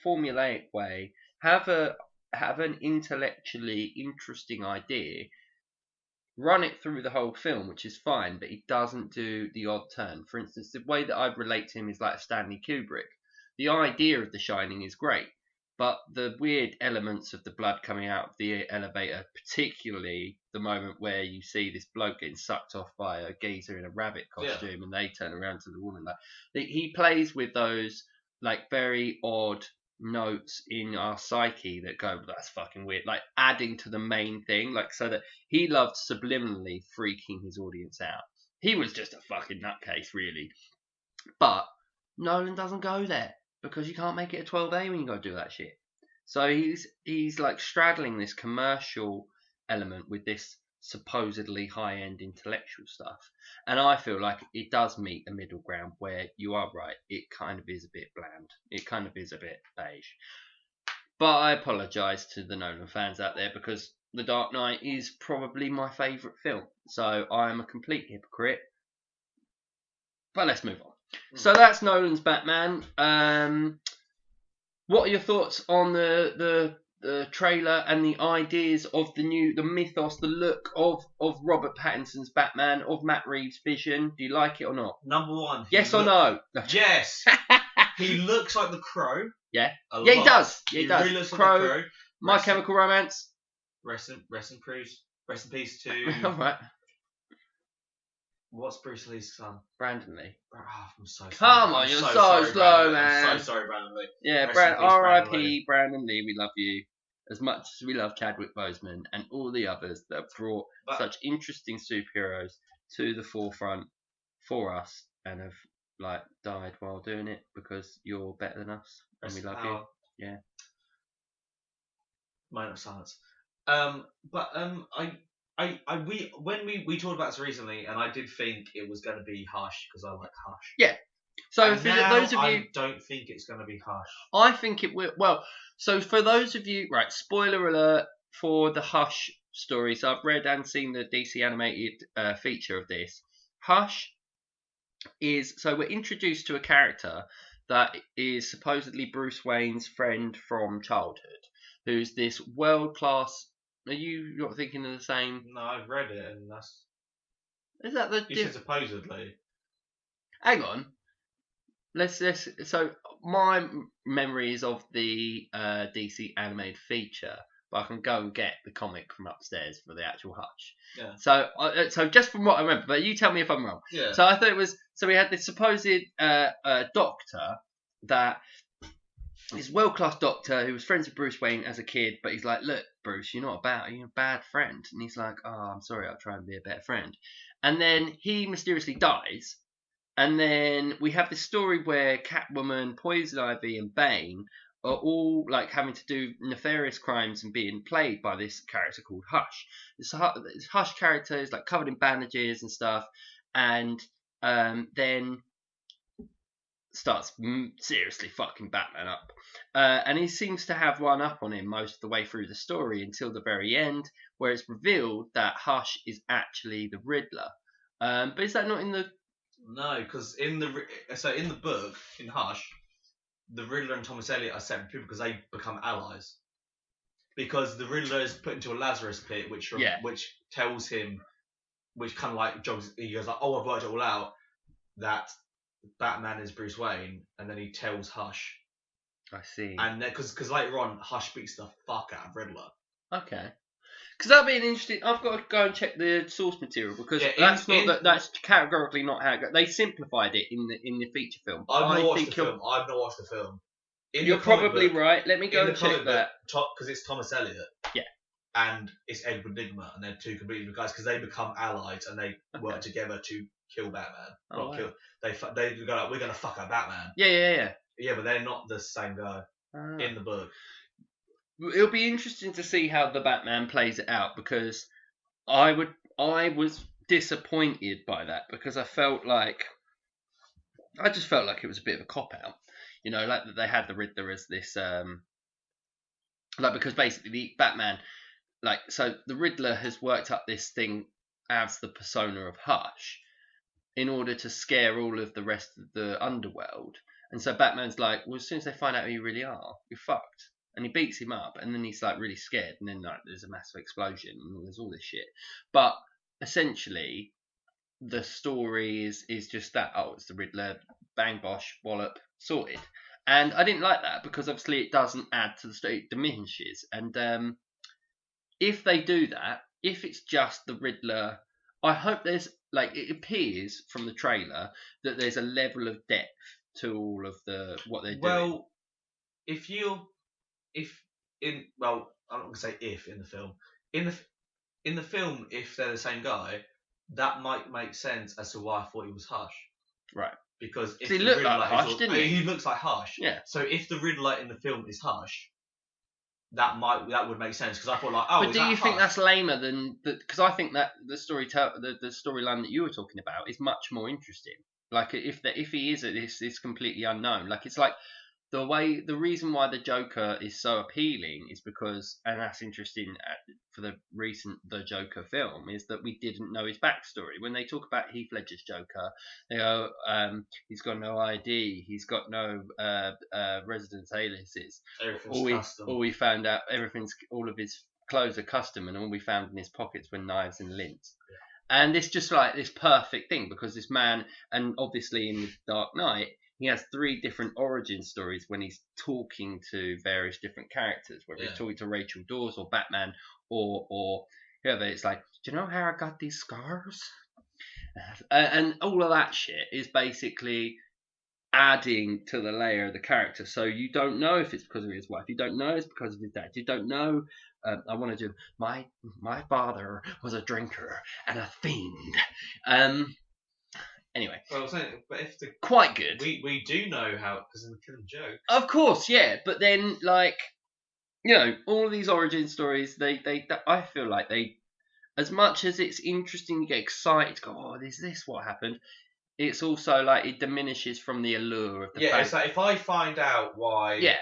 formulaic way. Have an intellectually interesting idea. Run it through the whole film, which is fine, but he doesn't do the odd turn. For instance, the way that I'd relate to him is like Stanley Kubrick. The idea of The Shining is great. But the weird elements of the blood coming out of the elevator, particularly the moment where you see this bloke getting sucked off by a geezer in a rabbit costume and they turn around to the woman, he plays with those very odd notes in our psyche that go, that's fucking weird, adding to the main thing, so that he loved subliminally freaking his audience out. He was just a fucking nutcase, really. But Nolan doesn't go there. Because you can't make it a 12A when you got to do that shit. So he's straddling this commercial element with this supposedly high-end intellectual stuff. And I feel like it does meet a middle ground where you are right. It kind of is a bit bland. It kind of is a bit beige. But I apologise to the Nolan fans out there because The Dark Knight is probably my favourite film. So I am a complete hypocrite. But let's move on. So that's Nolan's Batman. What are your thoughts on the trailer and the ideas of the mythos, the look of Robert Pattinson's Batman, of Matt Reeves' vision? Do you like it or not? Number one. Yes or no? Yes. He looks like the Crow. Yeah. Yeah, he does. Yeah, he does. Really looks Crow, like the Crow. My Chemical Romance. Rest in peace to. All right. What's Bruce Lee's son? Brandon Lee. I'm so sorry. Come on, you're so slow, man. I'm so sorry, Brandon Lee. Yeah, R.I.P. Brandon Lee. We love you as much as we love Chadwick Boseman and all the others that have brought such interesting superheroes to the forefront for us and have died while doing it because you're better than us and we love you. Yeah. Moment of silence. we talked about this recently, and I did think it was going to be Hush because I like Hush. Yeah. So and for now those of you, I don't think it's going to be Hush. I think it will. Well, so for those of you, right? Spoiler alert for the Hush story. So I've read and seen the DC animated feature of this. Hush is so we're introduced to a character that is supposedly Bruce Wayne's friend from childhood, who's this world class. Are you not thinking of the same? No, I've read it, and that's. Is that the? You said supposedly. Hang on. Let's. So my memories of the DC animated feature, but I can go and get the comic from upstairs for the actual Hush. Yeah. So just from what I remember, but you tell me if I'm wrong. Yeah. So I thought it was. So we had this supposed doctor that this world class doctor who was friends with Bruce Wayne as a kid, but he's like, look, Bruce, you're a bad friend, and he's like, oh, I'm sorry, I'll try and be a better friend, and then he mysteriously dies. And then we have this story where Catwoman, Poison Ivy, and Bane are all like having to do nefarious crimes and being played by this character called Hush. This Hush character is like covered in bandages and stuff, and then starts seriously fucking Batman up. And he seems to have one up on him most of the way through the story until the very end, where it's revealed that Hush is actually the Riddler. But is that not in the... No, because in the book in Hush, the Riddler and Thomas Elliot are separate people because they become allies. Because the Riddler is put into a Lazarus pit, which tells him, which kind of like jogs. He goes like, "Oh, I've worked it all out. That Batman is Bruce Wayne," and then he tells Hush. I see. And because later on, Hush beats the fuck out of Riddler. Okay. Because that'd be an interesting. I've got to go and check the source material because that's categorically not how it goes. They simplified it in the feature film. I've not watched the film. You're probably right. Let me go and check that. Because it's Thomas Elliot. Yeah. And it's Edward Nygma, and they're two completely different guys because they become allies and they work together to kill Batman. They go like, we're gonna fuck up Batman. Yeah. Yeah, but they're not the same guy in the book. It'll be interesting to see how the Batman plays it out because I was disappointed by that because I just felt like it was a bit of a cop out, like that they had the Riddler as this because basically the Batman, so the Riddler has worked up this thing as the persona of Hush in order to scare all of the rest of the underworld, and so Batman's like, well, as soon as they find out who you really are, you're fucked. And he beats him up, and then he's like really scared, and then there's a massive explosion, and there's all this shit. But essentially, the story is just that. Oh, it's the Riddler, bang bosh, wallop, sorted. And I didn't like that because obviously it doesn't add to the story; it diminishes. And if they do that, if it's just the Riddler, I hope there's it appears from the trailer that there's a level of depth to all of what they're doing. Well, I'm not gonna say if in the film. In the film, if they're the same guy, that might make sense as to why I thought he was Hush. Right. Because if he looked like Hush, didn't he? He looks like Hush. Yeah. So if the Riddler in the film is Hush, that would make sense because I thought But do you think that's lamer than because I think that the storyline that you were talking about is much more interesting. Like if he is this completely unknown, it's like the reason why the Joker is so appealing is because, and that's interesting for the Joker film, is that we didn't know his backstory. When they talk about Heath Ledger's Joker, they go, he's got no ID, he's got no residence aliases. Everything's custom. All we found out, all of his clothes are custom, and all we found in his pockets were knives and lints. Yeah. And it's just like this perfect thing because this man, and obviously in The Dark Knight, he has 3 different origin stories when he's talking to various different characters, whether he's talking to Rachel Dawes or Batman or whoever. It's like, do you know how I got these scars? And all of that shit is basically adding to the layer of the character. So you don't know if it's because of his wife. You don't know it's because of his dad. You don't know. I want to do my father was a drinker and a fiend. Anyway, well, I was saying, but quite good. We do know how because in the Killing Joke. Of course, yeah, but then all of these origin stories, they I feel like they as much as it's interesting, you get excited, go, oh, is this what happened? It's also like it diminishes from the allure of the fact. It's like if I find out why. Yeah.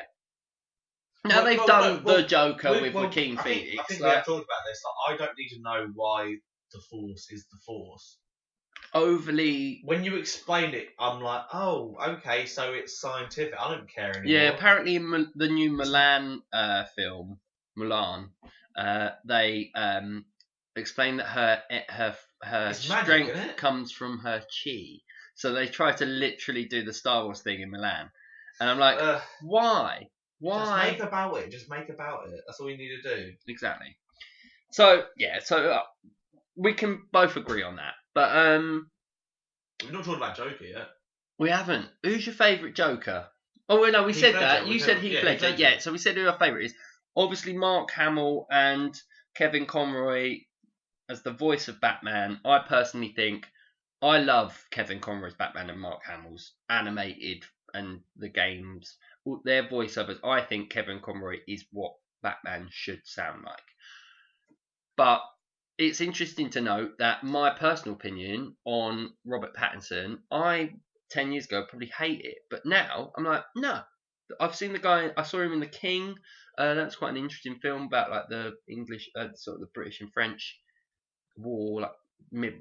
Now they've done the Joker with Joaquin Phoenix. I think we have talked about this. Like, I don't need to know why the Force is the Force. Overly. When you explain it, I'm like, oh, okay, so it's scientific. I don't care anymore. Yeah, apparently in the new Mulan film, they explain that her strength magic, comes from her chi. So they try to literally do the Star Wars thing in Mulan, and I'm like, why? Why? Just make about it. Just make about it. That's all you need to do. Exactly. So yeah, we can both agree on that. But we've not talked about Joker yet. We haven't. Who's your favourite Joker? Oh no, we said that. You said Heath Ledger. Yeah, so we said who our favourite is. Obviously, Mark Hamill and Kevin Conroy as the voice of Batman. I personally think I love Kevin Conroy's Batman and Mark Hamill's animated and the games. Their voiceovers. I think Kevin Conroy is what Batman should sound like. But it's interesting to note that my personal opinion on Robert Pattinson, 10 years ago probably hate it, but now I'm like, no. I've seen the guy. I saw him in The King. That's quite an interesting film about like the English, sort of the British and French war. Like,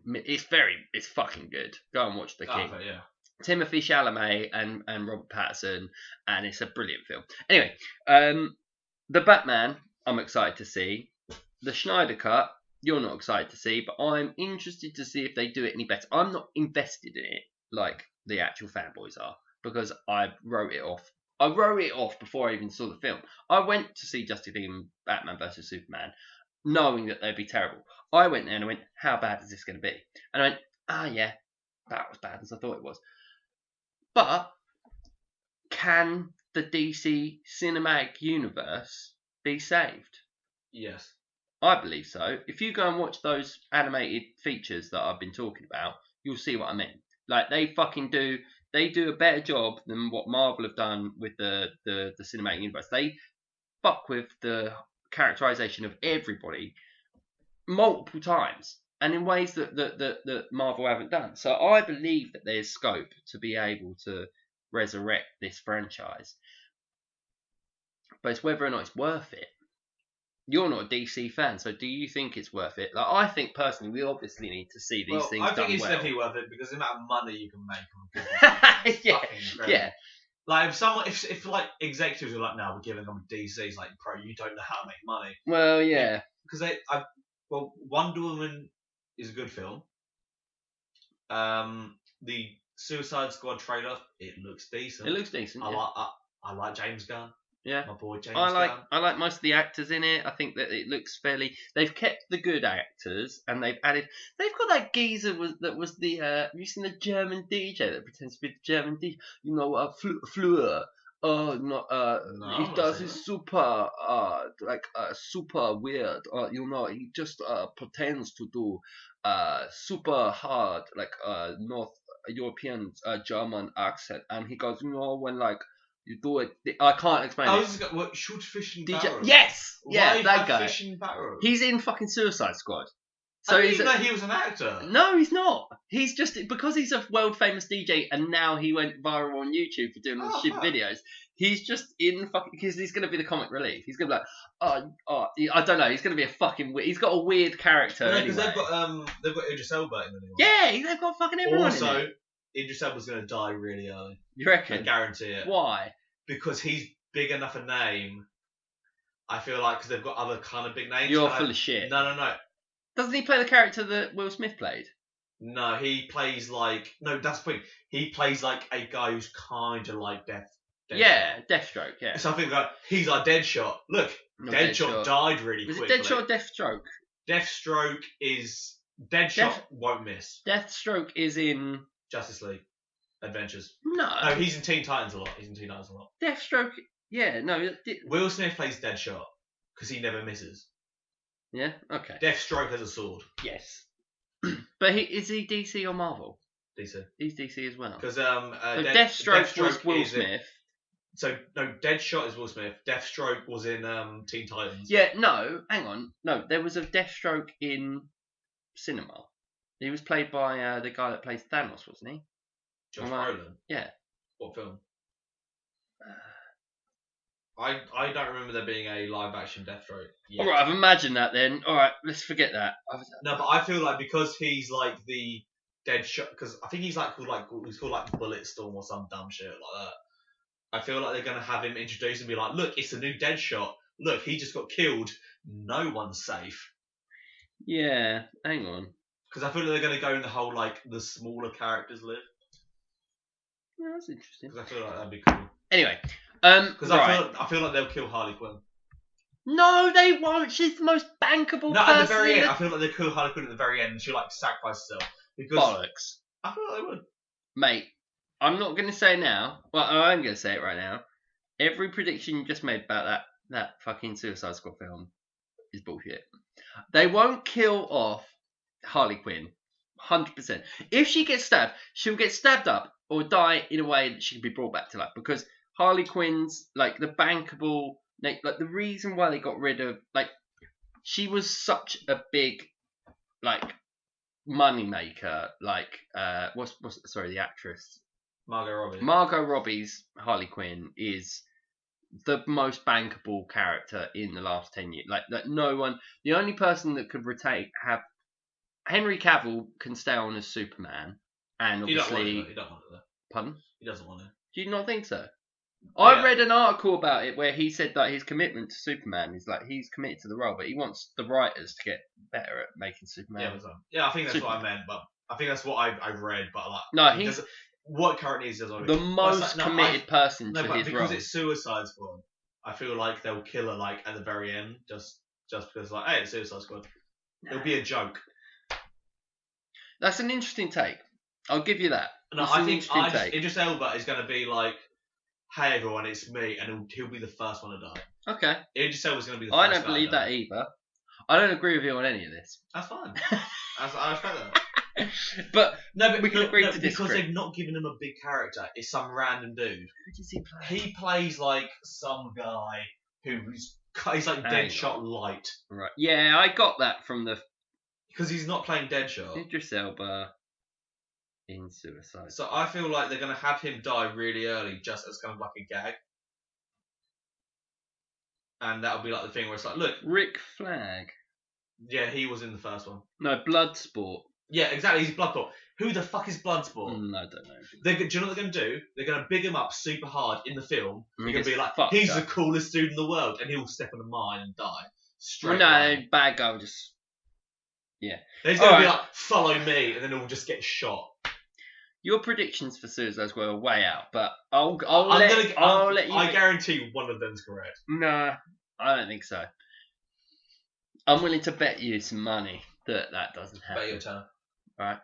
it's fucking good. Go and watch The King. Yeah. Timothée Chalamet and Robert Pattinson, and it's a brilliant film. Anyway, the Batman, I'm excited to see. The Schneider Cut, you're not excited to see, but I'm interested to see if they do it any better. I'm not invested in it like the actual fanboys are, because I wrote it off. I wrote it off before I even saw the film. I went to see Justice League and Batman vs Superman, knowing that they'd be terrible. I went there and I went, how bad is this going to be? And I went, yeah, that was bad as I thought it was. But can the DC cinematic universe be saved? Yes. I believe so. If you go and watch those animated features that I've been talking about, you'll see what I mean. Like, they do a better job than what Marvel have done with the cinematic universe. They fuck with the characterization of everybody multiple times and in ways that Marvel haven't done. So I believe that there's scope to be able to resurrect this franchise. But it's whether or not it's worth it. You're not a DC fan, so do you think it's worth it? Like, I think personally, we obviously need to see these things done well. I think it's definitely worth it because the amount of money you can make on yeah. Like if like executives are like, no, we're giving them DC, it's like, bro, you don't know how to make money. Well, yeah. Because Wonder Woman is a good film. The Suicide Squad trailer, it looks decent. It looks decent. I like James Gunn. Yeah, my boy James Gunn. I like most of the actors in it. I think that it looks fairly. They've kept the good actors and they've added. They've got that geezer that was the. Have you seen the German DJ that pretends to be the German DJ? You know, Fleur. He does his super, super weird. He just pretends to do super hard, North European German accent, and he goes, when like. You do it. I can't explain it. What, shoot fish in barrels? Yes! Yeah, that guy. Fish in barrels? He's in fucking Suicide Squad. So I didn't even know he was an actor. No, he's not. He's just... Because he's a world famous DJ and now he went viral on YouTube for doing all shit videos. He's just in fucking... Because he's going to be the comic relief. He's going to be like... I don't know. He's going to be a fucking... He's got a weird character anyway. Because they've got Idris Elba in the new one. Yeah, they've got fucking everyone in it. Idris Elba's going to die really early. You reckon? I guarantee it. Why? Because he's big enough a name, I feel like, because they've got other kind of big names. You're full of shit. No. Doesn't he play the character that Will Smith played? No, he plays like... No, that's the point. He plays like a guy who's kind of like Deathstroke, yeah. So I think he's our Deadshot. Look, Deadshot died really quickly. Is it Deadshot or Deathstroke? Deathstroke is... Deadshot won't miss. Deathstroke is in... Justice League Adventures. No, he's in Teen Titans a lot. Deathstroke, yeah, no. Will Smith plays Deadshot because he never misses. Yeah, okay. Deathstroke has a sword. Yes. But is he DC or Marvel? DC. He's DC as well. Because Deathstroke was Will Smith. Deadshot is Will Smith. Deathstroke was in Teen Titans. Yeah, no, hang on. No, there was a Deathstroke in cinema. He was played by the guy that plays Thanos, wasn't he? Josh Brolin? Yeah. What film? I don't remember there being a live action Deathstroke yet. Alright, I've imagined that then. Alright, let's forget that. No, but I feel like because he's like the Deadshot, because I think he's called Bulletstorm or some dumb shit like that. I feel like they're gonna have him introduced and be like, look, it's the new Deadshot. Look, he just got killed. No one's safe. Yeah, hang on. Because I feel like they're gonna go in the whole like the smaller characters live. Yeah, that's interesting. Because I feel like that'd be cool. Anyway, because I feel like they'll kill Harley Quinn. No, they won't. She's the most bankable person. At the very end, I feel like they kill Harley Quinn at the very end and she'll like sacrifice herself. Because bollocks. I feel like they would. Mate, I'm not going to say now. Well, I am going to say it right now. Every prediction you just made about that fucking Suicide Squad film is bullshit. They won't kill off Harley Quinn. 100%. If she gets stabbed, she'll get stabbed up or die in a way that she can be brought back to life. Because Harley Quinn's, like, the bankable... Like, the reason why they got rid of... Like, she was such a big, like, money maker. Like, sorry, the actress? Margot Robbie. Margot Robbie's Harley Quinn is the most bankable character in the last 10 years. Like no one... The only person that could have... Henry Cavill can stay on as Superman, and obviously... He don't want it, though. Pardon? He doesn't want it. Do you not think so? Yeah. I read an article about it where he said that his commitment to Superman is like he's committed to the role, but he wants the writers to get better at making Superman. Yeah, I think that's what I meant, but I think that's what I've read. But like, no, he's what currently is the most committed person to his role. Because it's Suicide Squad, I feel like they'll kill her like at the very end, just because like, hey, it's Suicide Squad. It'll be a joke. That's an interesting take. I'll give you that. No, I think Idris Elba is going to be like, hey everyone, it's me, and he'll be the first one to die. Okay. Idris Elba's going to be the first one. I don't believe that either. I don't agree with you on any of this. That's fine. I respect that. But we can agree to disagree. Because they've not given him a big character. It's some random dude. Who does he play? He plays like some guy he's like Deadshot light. Right. Yeah, I got that from the... Because he's not playing Deadshot. Idris Elba in Suicide. So I feel like they're going to have him die really early just as kind of like a gag. And that'll be like the thing where it's like, look... Rick Flag. Yeah, he was in the first one. No, Bloodsport. Yeah, exactly. He's Bloodsport. Who the fuck is Bloodsport? I don't know. Do you know what they're going to do? They're going to big him up super hard in the film. They're going to be like, he's the coolest dude in the world. And he'll step on a mine and die. Straight away. Bad guy will just... Yeah. He's going to be like, follow me. And then he'll just get shot. Your predictions for Suicide Squad are way out. But I'll let you... I guarantee one of them's correct. No, I don't think so. I'm willing to bet you some money that doesn't happen. Bet you a tenner. Right.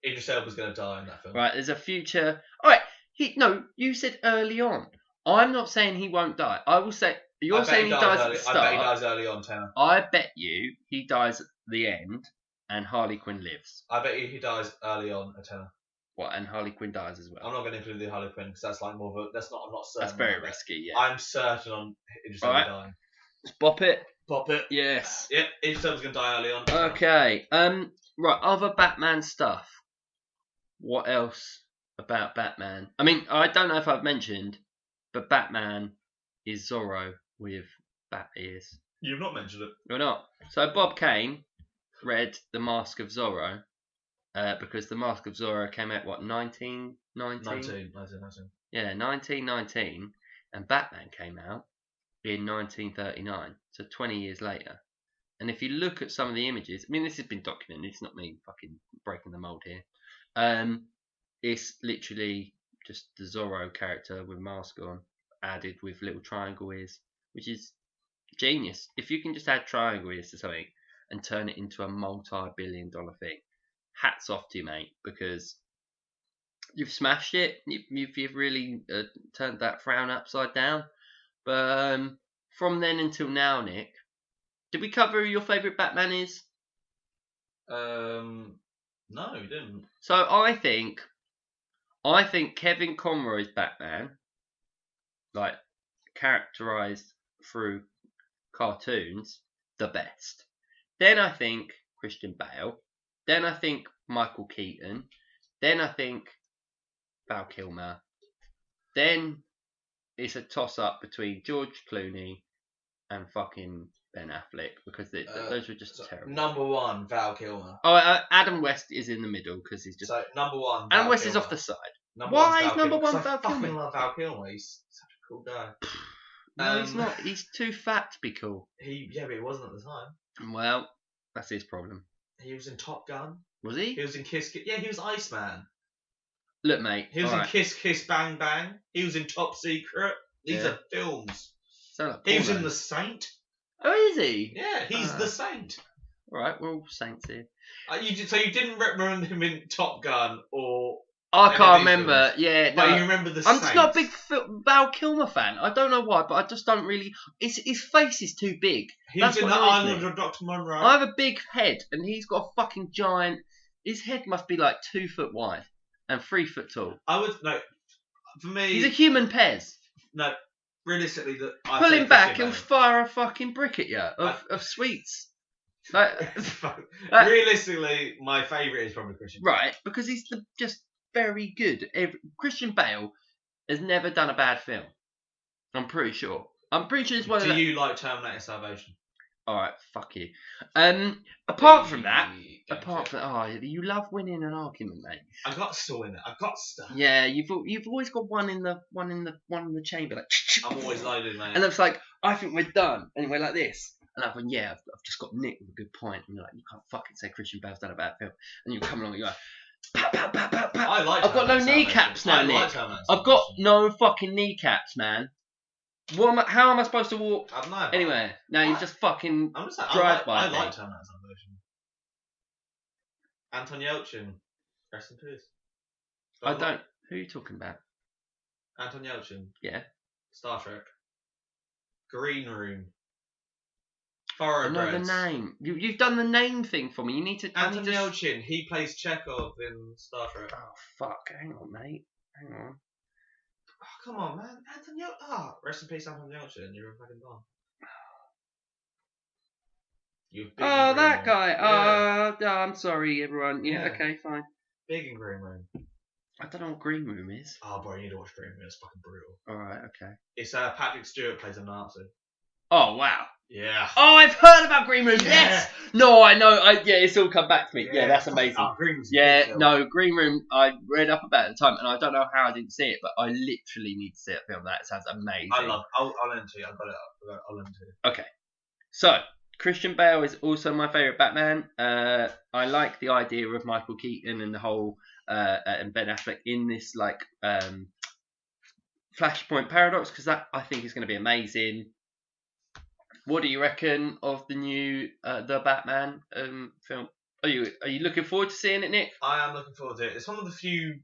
Idris Elba's going to die in that film. Right, there's a future... Alright, you said early on. I'm not saying he won't die. I will say... You're saying he dies at the start. I bet he dies early on, tenner. I bet you he dies at the end and Harley Quinn lives. I bet you he dies early on, a tenner. What, and Harley Quinn dies as well? I'm not going to include the Harley Quinn because that's like more of a... I'm not certain. That's very risky, yeah. I'm certain on Idris Elba dying. Let's bop it. Pop it. Yes. Yep, Idris Elba's going to die early on. Okay. Right, other Batman stuff. What else about Batman? I mean, I don't know if I've mentioned, but Batman is Zorro with bat ears. You've not mentioned it. Or not. So Bob Kane read The Mask of Zorro because The Mask of Zorro came out, 1919? 1919. Yeah, 1919. And Batman came out in 1939. So 20 years later. And if you look at some of the images, I mean, this has been documented. It's not me fucking breaking the mold here. It's literally just the Zorro character with a mask on, added with little triangle ears, which is genius. If you can just add triangle ears to something and turn it into a multi-billion-dollar thing, hats off to you, mate, because you've smashed it. You've really turned that frown upside down. But from then until now, Nick, did we cover who your favourite Batman is? No, we didn't. So I think Kevin Conroy's Batman, like characterized through cartoons, the best. Then I think Christian Bale, Then I think Michael Keaton. Then I think Val Kilmer. Then it's a toss-up between George Clooney and fucking Ben Affleck because those were just terrible. Number 1, Val Kilmer. Oh, Adam West is in the middle because he's just... So, number 1, Adam West Kilmer. is off the side. Why is number 1 Val I Kilmer? fucking love Val Kilmer. He's such a cool guy. No, he's not. He's too fat to be cool. But he wasn't at the time. Well, that's his problem. He was in Top Gun. Was he? He was in Kiss. Yeah, he was Iceman. Look, mate. He was in Kiss Kiss Bang Bang. He was in Top Secret. These are films. He was in The Saint. Oh, is he? Yeah, he's The Saint. All right, we're all saints here. So you didn't remember him in Top Gun or... I can't remember. Films. Yeah, but no. you remember The I'm Saint. just not a big Val Kilmer fan. I don't know why, but I just don't really... His face is too big. He was in The Island of Dr. Monroe. I have a big head, and he's got a fucking giant... His head must be like 2 foot wide and 3 foot tall. For me... He's a human Pez. No, realistically... Pull him back, he'll fire a fucking brick at you of sweets. Realistically, my favourite is probably Christian Bale. Right, because he's just very good. Christian Bale has never done a bad film. I'm pretty sure. It's one of the... Do you like Terminator Salvation? Alright, fuck you. Apart from that, you love winning an argument, mate. I got to win it. I got to. Yeah, you've always got one in the chamber, like. I'm always loaded, mate. And it's like, I think we're done, and we're like this. And I've gone, yeah, I've just got Nick with a good point. And you're like, you can't fucking say Christian Bale's done a bad film. And you come along and you go, pow, pow, pow, pow, pow. I've got no kneecaps now, Nick. I've got no fucking kneecaps, man. How am I supposed to walk anywhere? Now you just fucking drive by. I like Terminator Salvation. Anton Yelchin, rest in peace. I don't. Who are you talking about? Anton Yelchin. Yeah. Star Trek. Green Room. I know the name. You've done the name thing for me. You need to. Anton Yelchin. He plays Chekhov in Star Trek. Oh fuck! Hang on, mate. Hang on. Oh, come on, man. Anton Yelchin. Rest in peace, Anton Yelchin. You're fucking gone. Oh, that guy. Yeah. Oh, I'm sorry, everyone. Yeah, okay, fine. Big in Green Room. I don't know what Green Room is. Oh, bro, you need to watch Green Room. It's fucking brutal. Alright, okay. It's Patrick Stewart plays a Nazi. Oh, wow. Yeah. Oh, I've heard about Green Room. Yeah. Yes. No, I know. It's all come back to me. Yeah, that's amazing. Oh, Green Room's Green Room. I read up about it at the time, and I don't know how I didn't see it, but I literally need to see it film. That sounds amazing. I love it. I'll lend to you. I've got it up. I'll lend to you. Okay. So, Christian Bale is also my favourite Batman. I like the idea of Michael Keaton and the whole and Ben Affleck in this Flashpoint paradox, because that I think is going to be amazing. What do you reckon of the new the Batman film? Are you looking forward to seeing it, Nick? I am looking forward to it. It's one of the few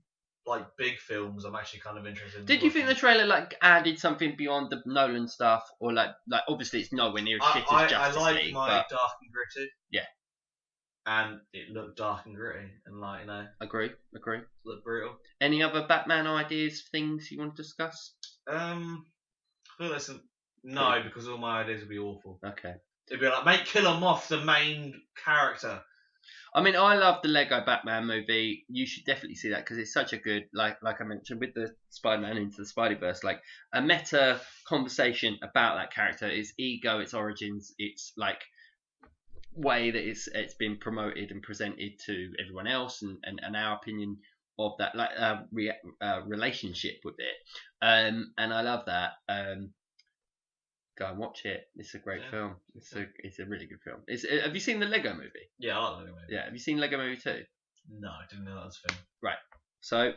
big films I'm actually kind of interested in. Did you think the trailer added something beyond the Nolan stuff, or like obviously it's nowhere near as shit as Justice League? I like my dark and gritty. Yeah. And it looked dark and gritty, and Agree. Looked brutal. Any other Batman ideas, things you want to discuss? No, because all my ideas would be awful. Okay. It'd be like, make Killer Moth the main character. I mean, I love the Lego Batman movie. You should definitely see that because it's such a good, like I mentioned, with the Spider-Man into the Spideyverse, like a meta conversation about that character, its ego, its origins, its way that it's been promoted and presented to everyone else, and our opinion of that relationship with it. And I love that. Go and watch it. It's a great film. It's a really good film. Have you seen the Lego movie? Yeah, I like the Lego movie. Yeah, have you seen Lego movie 2? No, I didn't know that was a film. Right. So,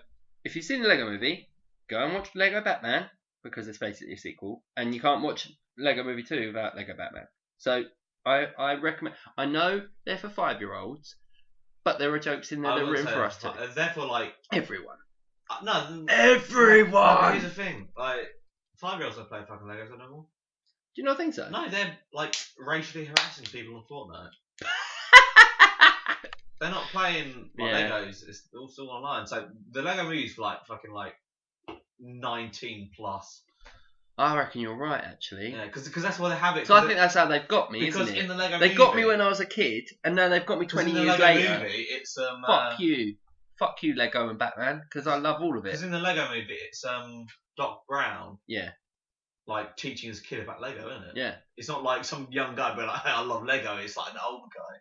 if you've seen the Lego movie, go and watch Lego Batman, because it's basically a sequel, and you can't watch Lego movie 2 without Lego Batman. So, I recommend. I know they're for 5-year-olds, but there are jokes in there that are written for us too. They're for everyone. No, everyone. Here's the thing: 5-year-olds don't play fucking Legos anymore. Do you not think so? No, they're racially harassing people on Fortnite. They're not playing Legos. It's all still online. So the Lego movie's for fucking 19 plus. I reckon you're right, actually. Yeah, because that's why they have it. So I think that's how they've got me, isn't it? Because in the Lego they movie, got me when I was a kid, and now they've got me 20 years later. Movie, it's Fuck you, Lego and Batman, because I love all of it. Because in the Lego movie, it's Doc Brown. Yeah. Like teaching his kid about Lego, isn't it? Yeah. It's not like some young guy being like, "Hey, I love Lego." It's like an old guy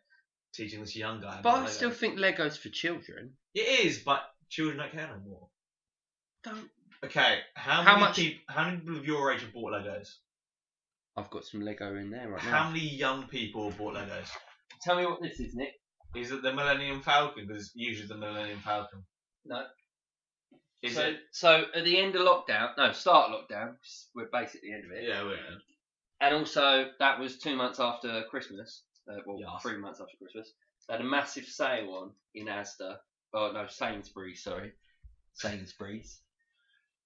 teaching this young guy. But I still think Lego's for children. It is, but children don't care no more. Don't. Okay, how many people of your age have bought Legos? I've got some Lego in there right now. How many young people have bought Legos? Tell me what this is, Nick. Is it the Millennium Falcon? Because it's usually the Millennium Falcon. No. Is it? So at the end of lockdown, start of lockdown, we're basically at the end of it. Yeah, we're in. And also, that was 2 months after Christmas. Yes. 3 months after Christmas. They had a massive sale on in Asda. Oh, no, Sainsbury's, sorry. Sainsbury's.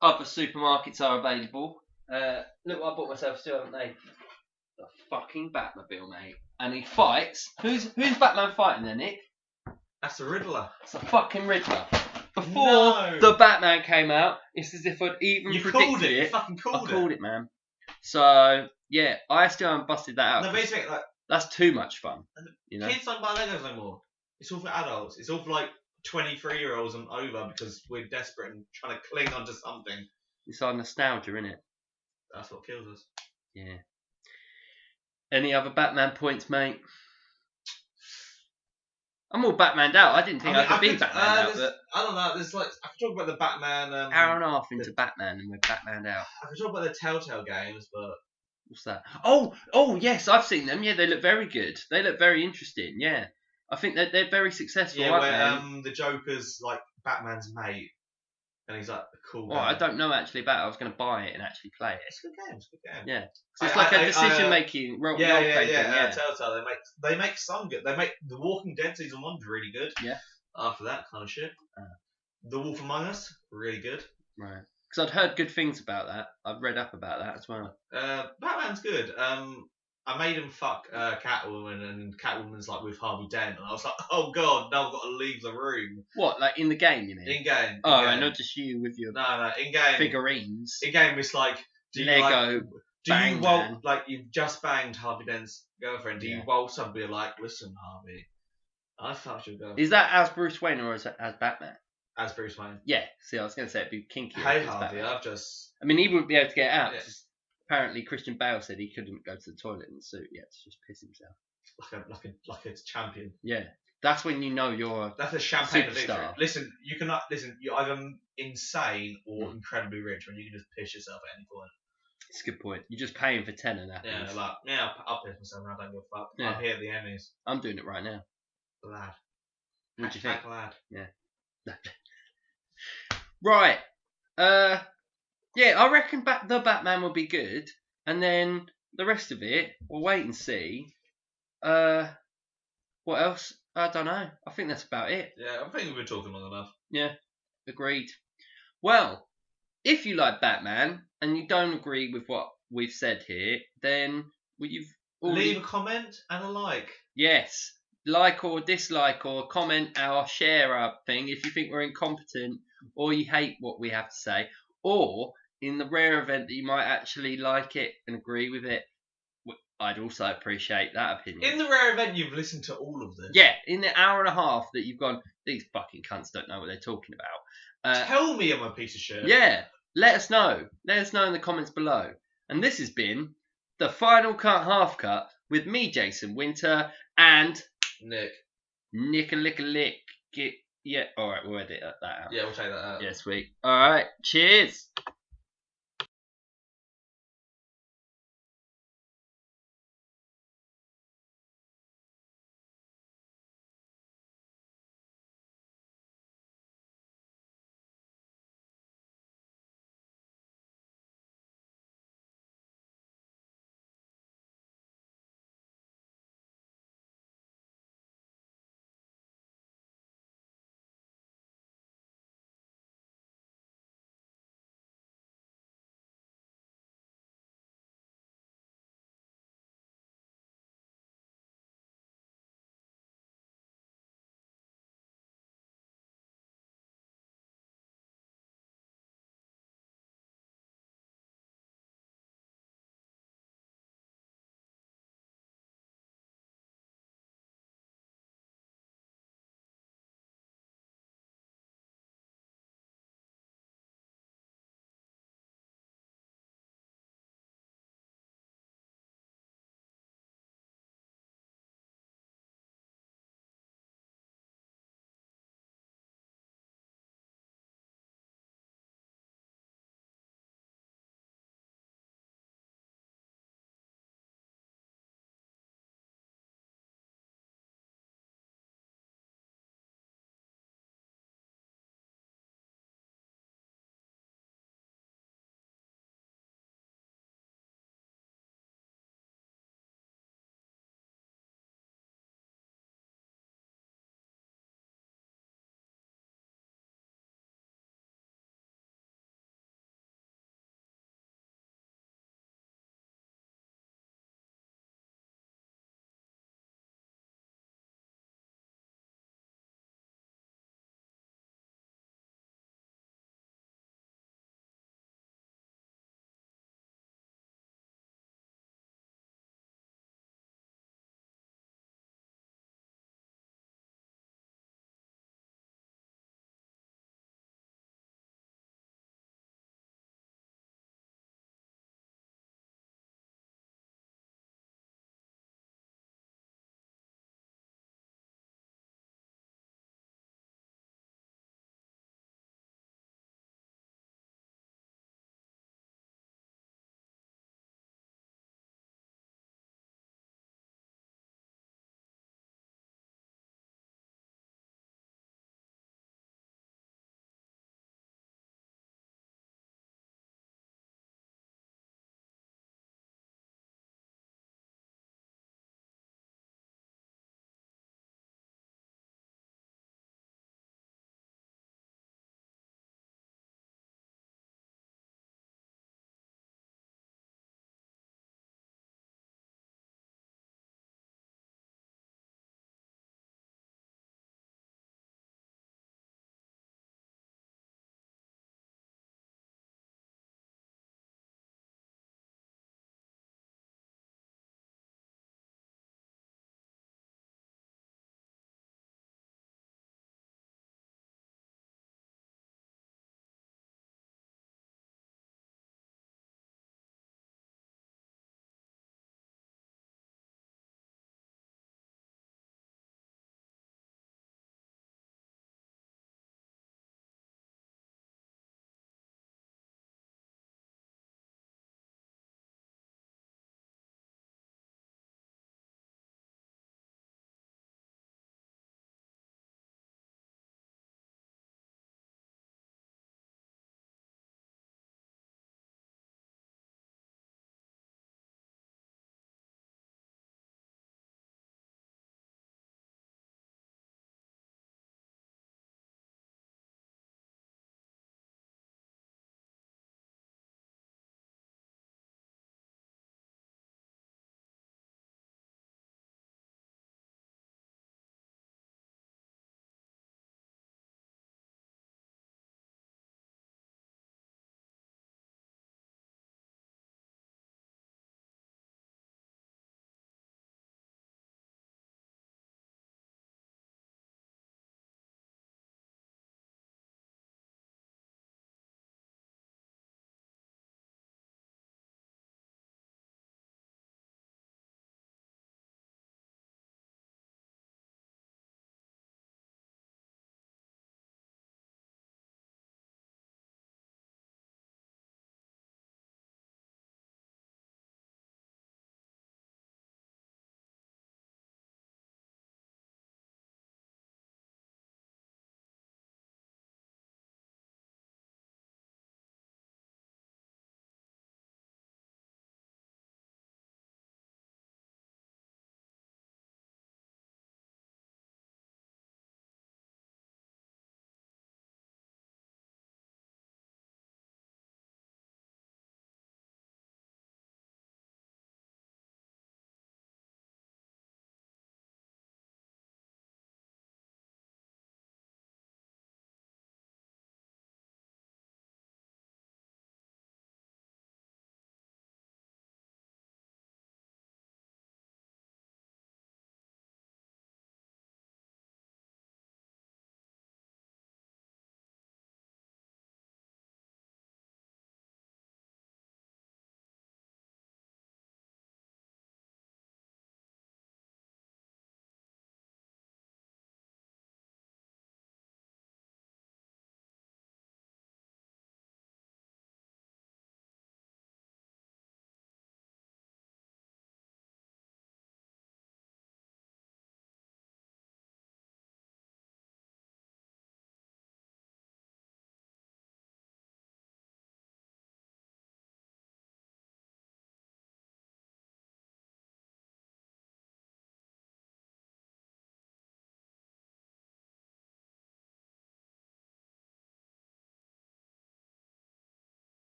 Other supermarkets are available. Look what I bought myself still, haven't they? The fucking Batmobile, mate. And he fights. Who's Batman fighting there, Nick? That's the Riddler. It's the fucking Riddler. Before the Batman came out, it's as if I'd even predicted it. You fucking called it. I called it, man. So, yeah, I still haven't busted that out. No, basically, like, that's too much fun. You know? Kids don't buy Legos no more. It's all for adults. It's all for like 23-year-olds and over because we're desperate and trying to cling onto something. It's our nostalgia, innit? That's what kills us. Yeah. Any other Batman points, mate? I'm all Batmaned out. I didn't think I could be Batmaned out. But I don't know. There's like I could talk about the Batman. Hour and a half into Batman, and we're Batmaned out. I could talk about the Telltale games, but what's that? Oh, yes, I've seen them. Yeah, they look very good. They look very interesting. Yeah, I think that they're very successful. Yeah, where the Joker's like Batman's mate, and he's like a cool guy. Well, I don't know actually about it. I was going to buy it and actually play it. It's a good game. It's a good game. Yeah. So it's like a decision making role playing thing. Yeah. Telltale. They make some good. They make The Walking Dead season 1 really good. Yeah. After that kind of shit. The Wolf Among Us really good. Right. Because I'd heard good things about that. I've read up about that as well. Batman's good. I made him fuck Catwoman, and Catwoman's like with Harvey Dent, and I was like, oh god, now I've got to leave the room. What, like in the game, you mean? In game. Oh, not just you with your in game figurines. In game, it's like Lego. You've just banged Harvey Dent's girlfriend? Do you waltz up and be like, listen, Harvey, I fucked your girlfriend? Is that as Bruce Wayne or as Batman? As Bruce Wayne. Yeah. See, I was going to say it'd be kinky. Hey, Harvey, Batman. I mean, he wouldn't be able to get out. Yeah. Apparently, Christian Bale said he couldn't go to the toilet in the suit. He had to just piss himself. Like a champion. Yeah, that's when you know you're. That's a champagne superstar. Listen, you cannot listen. You're either insane or incredibly rich when you can just piss yourself at any point. It's a good point. You're just paying for 10 and that. Yeah, I'll piss myself. I don't give a fuck. Yeah. I'm here at the Emmys. I'm doing it right now. Glad. What do you think? Glad. Yeah. Right. Yeah, I reckon the Batman will be good, and then the rest of it, we'll wait and see. What else? I don't know. I think that's about it. Yeah, I think we've been talking long enough. Yeah, agreed. Well, if you like Batman and you don't agree with what we've said here, then leave a comment and a like. Yes, like or dislike or comment share our thing if you think we're incompetent or you hate what we have to say, or in the rare event that you might actually like it and agree with it, I'd also appreciate that opinion. In the rare event you've listened to all of this. Yeah, in the hour and a half that you've gone, these fucking cunts don't know what they're talking about. Tell me I'm a piece of shit. Yeah, let us know. Let us know in the comments below. And this has been the Final Cut Half Cut with me, Jason Winter, and Nick a lick. Yeah, alright, we'll edit that out. Yeah, we'll take that out. Yeah, sweet. Alright, cheers.